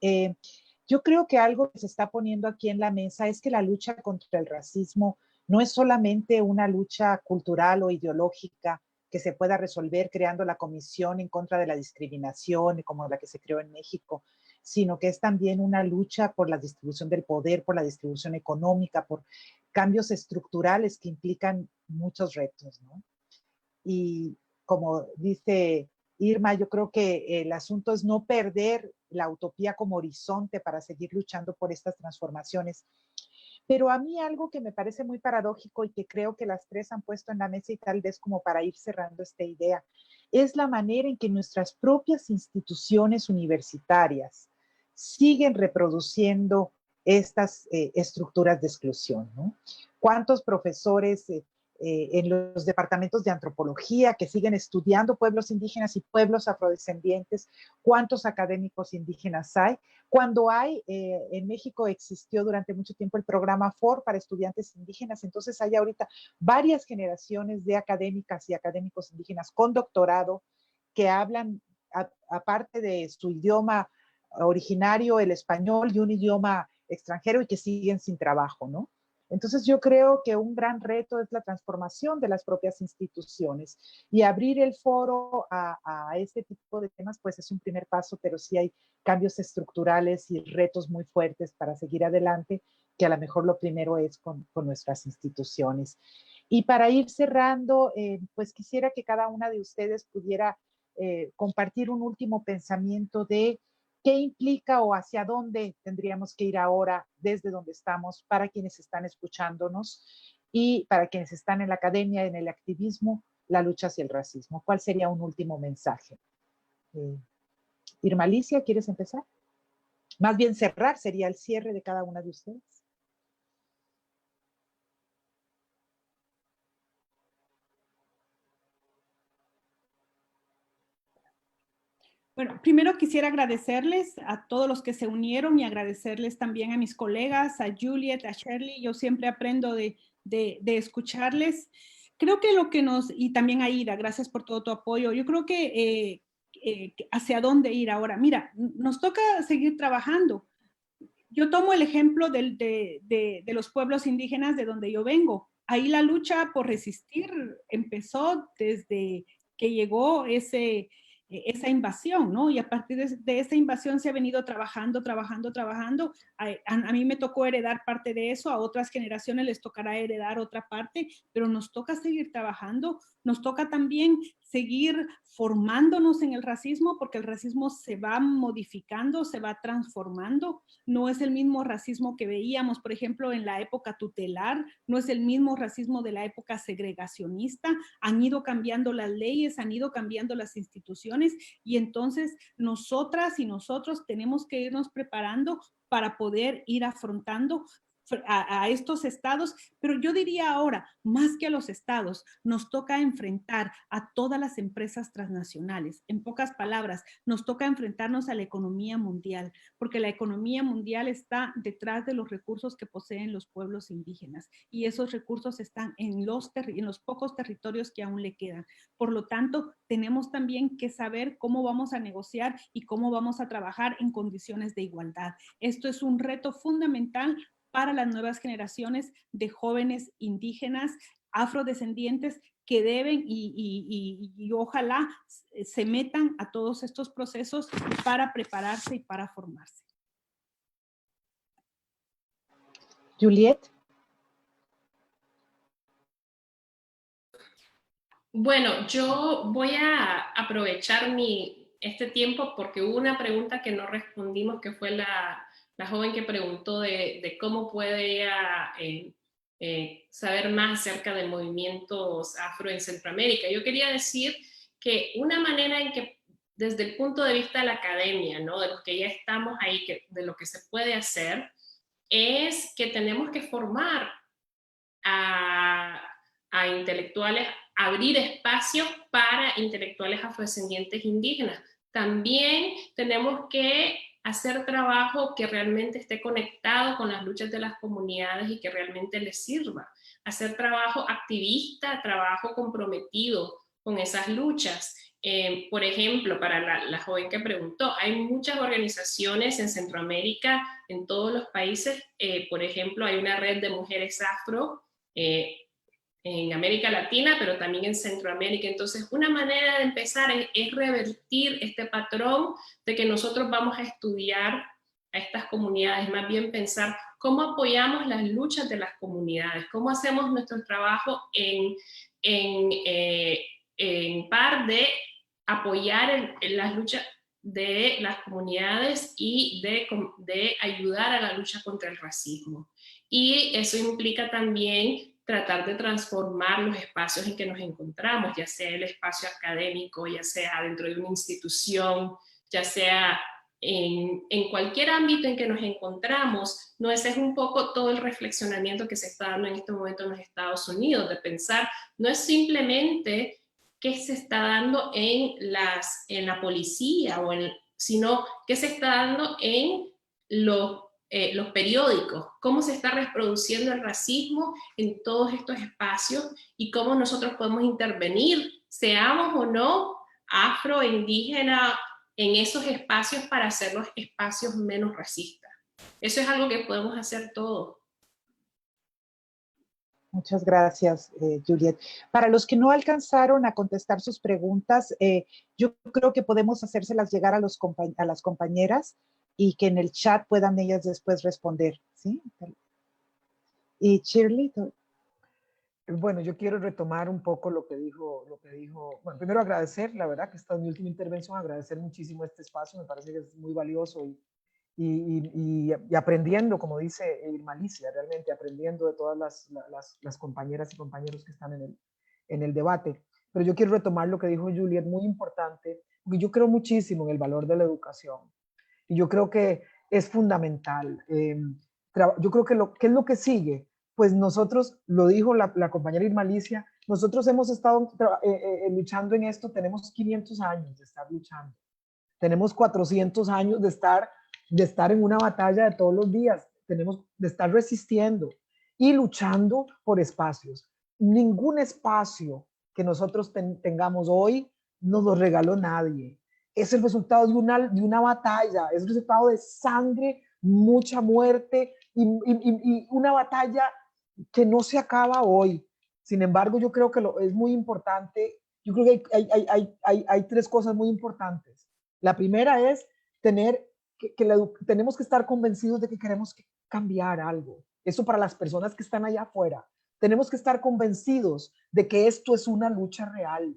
Yo creo que algo que se está poniendo aquí en la mesa es que la lucha contra el racismo no es solamente una lucha cultural o ideológica que se pueda resolver creando la Comisión en contra de la discriminación, como la que se creó en México. sino que es también una lucha por la distribución del poder, por la distribución económica, por cambios estructurales que implican muchos retos, ¿no? Y como dice Irma, yo creo que el asunto es no perder la utopía como horizonte para seguir luchando por estas transformaciones. Pero a mí algo que me parece muy paradójico y que creo que las tres han puesto en la mesa y tal vez como para ir cerrando esta idea, es la manera en que nuestras propias instituciones universitarias siguen reproduciendo estas estructuras de exclusión, ¿no? ¿Cuántos profesores en los departamentos de antropología que siguen estudiando pueblos indígenas y pueblos afrodescendientes? ¿Cuántos académicos indígenas hay? Cuando hay, en México existió durante mucho tiempo el programa FOR para estudiantes indígenas, entonces hay ahorita varias generaciones de académicas y académicos indígenas con doctorado que hablan, aparte de su idioma originario, el español, y un idioma extranjero, y que siguen sin trabajo, ¿no? Entonces yo creo que un gran reto es la transformación de las propias instituciones, y abrir el foro a este tipo de temas pues es un primer paso, pero sí hay cambios estructurales y retos muy fuertes para seguir adelante, que a lo mejor lo primero es con nuestras instituciones. Y para ir cerrando, pues quisiera que cada una de ustedes pudiera compartir un último pensamiento de qué implica o hacia dónde tendríamos que ir ahora desde donde estamos para quienes están escuchándonos y para quienes están en la academia, en el activismo, la lucha hacia el racismo. ¿Cuál sería un último mensaje? Irma Alicia, ¿quieres empezar? Más bien cerrar sería el cierre de cada una de ustedes. Bueno, primero quisiera agradecerles a todos los que se unieron y agradecerles también a mis colegas, a Juliet, a Shirley. Yo siempre aprendo de escucharles. Creo que lo que y también a Ida, gracias por todo tu apoyo. Yo creo que hacia dónde ir ahora. Mira, nos toca seguir trabajando. Yo tomo el ejemplo de los pueblos indígenas de donde yo vengo. Ahí la lucha por resistir empezó desde que llegó esa invasión, ¿no? Y a partir de esa invasión se ha venido trabajando. A mí me tocó heredar parte de eso, a otras generaciones les tocará heredar otra parte, pero nos toca seguir trabajando, nos toca también seguir formándonos en el racismo, porque el racismo se va modificando, se va transformando. No es el mismo racismo que veíamos, por ejemplo, en la época tutelar, no es el mismo racismo de la época segregacionista. Han ido cambiando las leyes, han ido cambiando las instituciones, y entonces nosotras y nosotros tenemos que irnos preparando para poder ir afrontando a estos estados, pero yo diría ahora, más que a los estados, nos toca enfrentar a todas las empresas transnacionales. En pocas palabras, nos toca enfrentarnos a la economía mundial, porque la economía mundial está detrás de los recursos que poseen los pueblos indígenas, y esos recursos están en los pocos territorios que aún le quedan. Por lo tanto, tenemos también que saber cómo vamos a negociar y cómo vamos a trabajar en condiciones de igualdad. Esto es un reto fundamental para las nuevas generaciones de jóvenes indígenas, afrodescendientes, que deben y ojalá se metan a todos estos procesos para prepararse y para formarse. Juliet. Bueno, yo voy a aprovechar este tiempo porque hubo una pregunta que no respondimos, que fue la joven que preguntó de cómo puede ella saber más acerca de movimientos afro en Centroamérica. Yo quería decir que una manera en que, desde el punto de vista de la academia, ¿no? De los que ya estamos ahí, de lo que se puede hacer, es que tenemos que formar a intelectuales, abrir espacios para intelectuales afrodescendientes indígenas. También tenemos que hacer trabajo que realmente esté conectado con las luchas de las comunidades y que realmente les sirva. Hacer trabajo activista, trabajo comprometido con esas luchas. Por ejemplo, para la joven que preguntó, hay muchas organizaciones en Centroamérica, en todos los países. Por ejemplo, hay una red de mujeres afro, en América Latina, pero también en Centroamérica. Entonces, una manera de empezar es revertir este patrón de que nosotros vamos a estudiar a estas comunidades, más bien pensar cómo apoyamos las luchas de las comunidades, cómo hacemos nuestro trabajo en par de apoyar en las luchas de las comunidades y de ayudar a la lucha contra el racismo. Y eso implica también tratar de transformar los espacios en que nos encontramos, ya sea el espacio académico, ya sea dentro de una institución, ya sea en cualquier ámbito en que nos encontramos. No, ese es un poco todo el reflexionamiento que se está dando en este momento en los Estados Unidos, de pensar, no es simplemente qué se está dando en la policía, sino qué se está dando en los periódicos, cómo se está reproduciendo el racismo en todos estos espacios y cómo nosotros podemos intervenir, seamos o no afro, indígena, en esos espacios para hacer los espacios menos racistas. Eso es algo que podemos hacer todos. Muchas gracias, Juliet. Para los que no alcanzaron a contestar sus preguntas, yo creo que podemos hacérselas llegar a las compañeras y que en el chat puedan ellas después responder, ¿sí? Y Shirley. Bueno, yo quiero retomar un poco lo que dijo, bueno, primero agradecer, la verdad que esta es mi última intervención, agradecer muchísimo este espacio, me parece que es muy valioso y aprendiendo, como dice Irma Alicia, realmente aprendiendo de todas las compañeras y compañeros que están en el debate. Pero yo quiero retomar lo que dijo Juliet, muy importante, porque yo creo muchísimo en el valor de la educación y yo creo que es fundamental. Yo creo que ¿qué es lo que sigue? Pues nosotros, lo dijo la compañera Irma Alicia, nosotros hemos estado luchando en esto, tenemos 500 años de estar luchando, tenemos 400 años de estar en una batalla de todos los días, tenemos de estar resistiendo y luchando por espacios. Ningún espacio que nosotros tengamos hoy nos lo regaló nadie. Es el resultado de una batalla, es el resultado de sangre, mucha muerte y una batalla que no se acaba hoy. Sin embargo, yo creo que es muy importante, yo creo que hay tres cosas muy importantes. La primera es tenemos que estar convencidos de que queremos cambiar algo. Eso para las personas que están allá afuera. Tenemos que estar convencidos de que esto es una lucha real.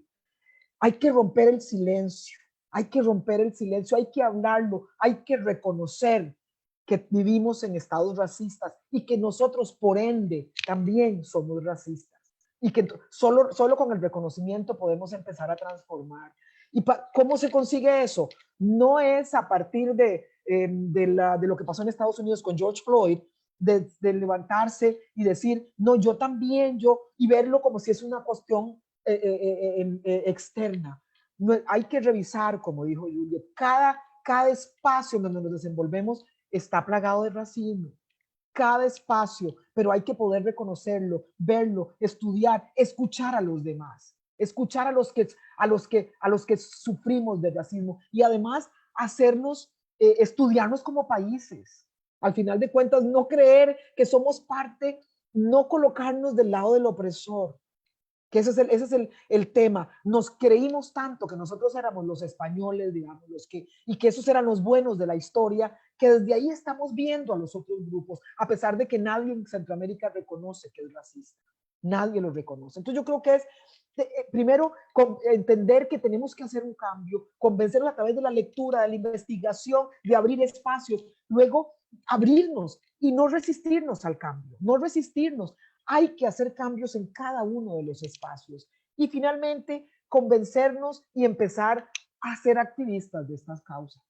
Hay que romper el silencio, hay que romper el silencio, hay que hablarlo, hay que reconocer que vivimos en estados racistas y que nosotros, por ende, también somos racistas. Y que solo con el reconocimiento podemos empezar a transformar. ¿Y cómo se consigue eso? No es a partir de lo que pasó en Estados Unidos con George Floyd, de levantarse y decir, no, yo también, y verlo como si es una cuestión externa. No, hay que revisar, como dijo Juliet, cada espacio en donde nos desenvolvemos está plagado de racismo. Cada espacio, pero hay que poder reconocerlo, verlo, estudiar, escuchar a los demás, escuchar a los que sufrimos de racismo y además hacernos, estudiarnos como países. Al final de cuentas, no creer que somos parte, no colocarnos del lado del opresor, que ese es el tema. Nos creímos tanto que nosotros éramos los españoles, digamos, y que esos eran los buenos de la historia, que desde ahí estamos viendo a los otros grupos, a pesar de que nadie en Centroamérica reconoce que es racista. Nadie lo reconoce. Entonces yo creo que es, primero, entender que tenemos que hacer un cambio, convencerlos a través de la lectura, de la investigación, de abrir espacios, luego abrirnos y no resistirnos al cambio, no resistirnos. Hay que hacer cambios en cada uno de los espacios. Y finalmente, convencernos y empezar a ser activistas de estas causas.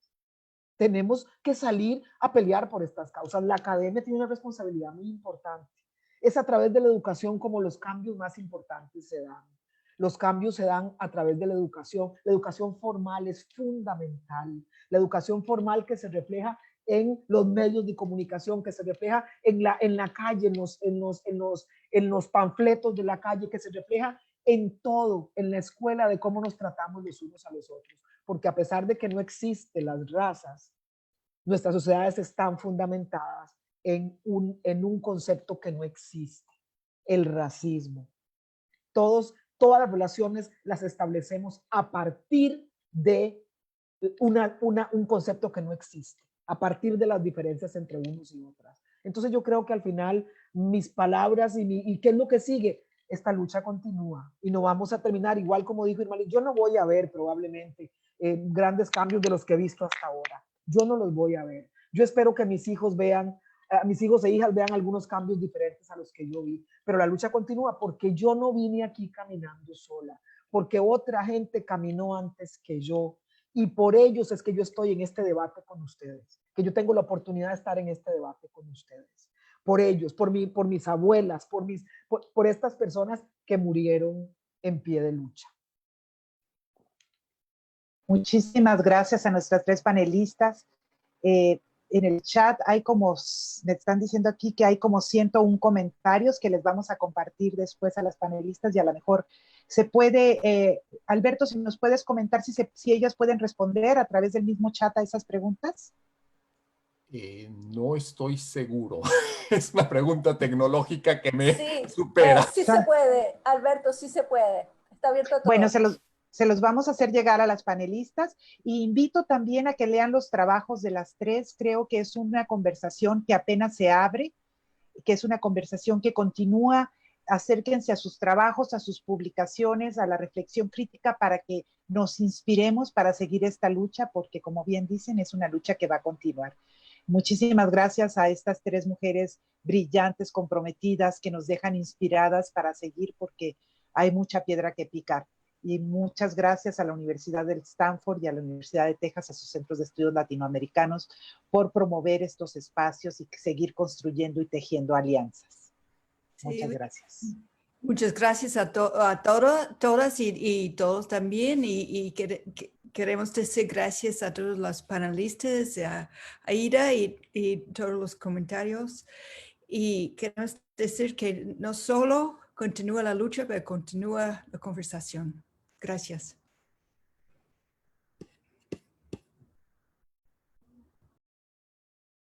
Tenemos que salir a pelear por estas causas. La academia tiene una responsabilidad muy importante. Es a través de la educación como los cambios más importantes se dan. Los cambios se dan a través de la educación. La educación formal es fundamental. La educación formal que se refleja en los medios de comunicación, que se refleja en la calle, en los panfletos de la calle, que se refleja en todo, en la escuela, de cómo nos tratamos los unos a los otros. Porque a pesar de que no existen las razas, nuestras sociedades están fundamentadas en un concepto que no existe, el racismo. Todas las relaciones las establecemos a partir de un concepto que no existe, a partir de las diferencias entre unos y otras. Entonces yo creo que al final mis palabras y qué es lo que sigue, esta lucha continúa y no vamos a terminar, igual como dijo Irma, yo no voy a ver probablemente grandes cambios de los que he visto hasta ahora. Yo no los voy a ver. Yo espero que mis hijos vean, mis hijos e hijas vean algunos cambios diferentes a los que yo vi, pero la lucha continúa porque yo no vine aquí caminando sola, porque otra gente caminó antes que yo y por ellos es que yo estoy en este debate con ustedes, que yo tengo la oportunidad de estar en este debate con ustedes. Por ellos, por mis abuelas, por estas personas que murieron en pie de lucha. Muchísimas gracias a nuestras tres panelistas. En el chat hay como, me están diciendo aquí que hay como 101 comentarios que les vamos a compartir después a las panelistas y a lo mejor se puede, Alberto, si nos puedes comentar si ellas pueden responder a través del mismo chat a esas preguntas. No estoy seguro. Es una pregunta tecnológica que me supera. Sí se puede, Alberto, sí se puede. Está abierto a todo. Bueno, se los vamos a hacer llegar a las panelistas y invito también a que lean los trabajos de las tres. Creo que es una conversación que apenas se abre, que es una conversación que continúa. Acérquense a sus trabajos, a sus publicaciones, a la reflexión crítica para que nos inspiremos para seguir esta lucha, porque como bien dicen, es una lucha que va a continuar. Muchísimas gracias a estas tres mujeres brillantes, comprometidas, que nos dejan inspiradas para seguir, porque hay mucha piedra que picar. Y muchas gracias a la Universidad de Stanford y a la Universidad de Texas, a sus centros de estudios latinoamericanos, por promover estos espacios y seguir construyendo y tejiendo alianzas. Sí. Muchas gracias. Muchas gracias a todas y todos también. Y queremos decir gracias a todos los panelistas, a Aida y todos los comentarios. Y queremos decir que no solo continúa la lucha, pero continúa la conversación. Gracias.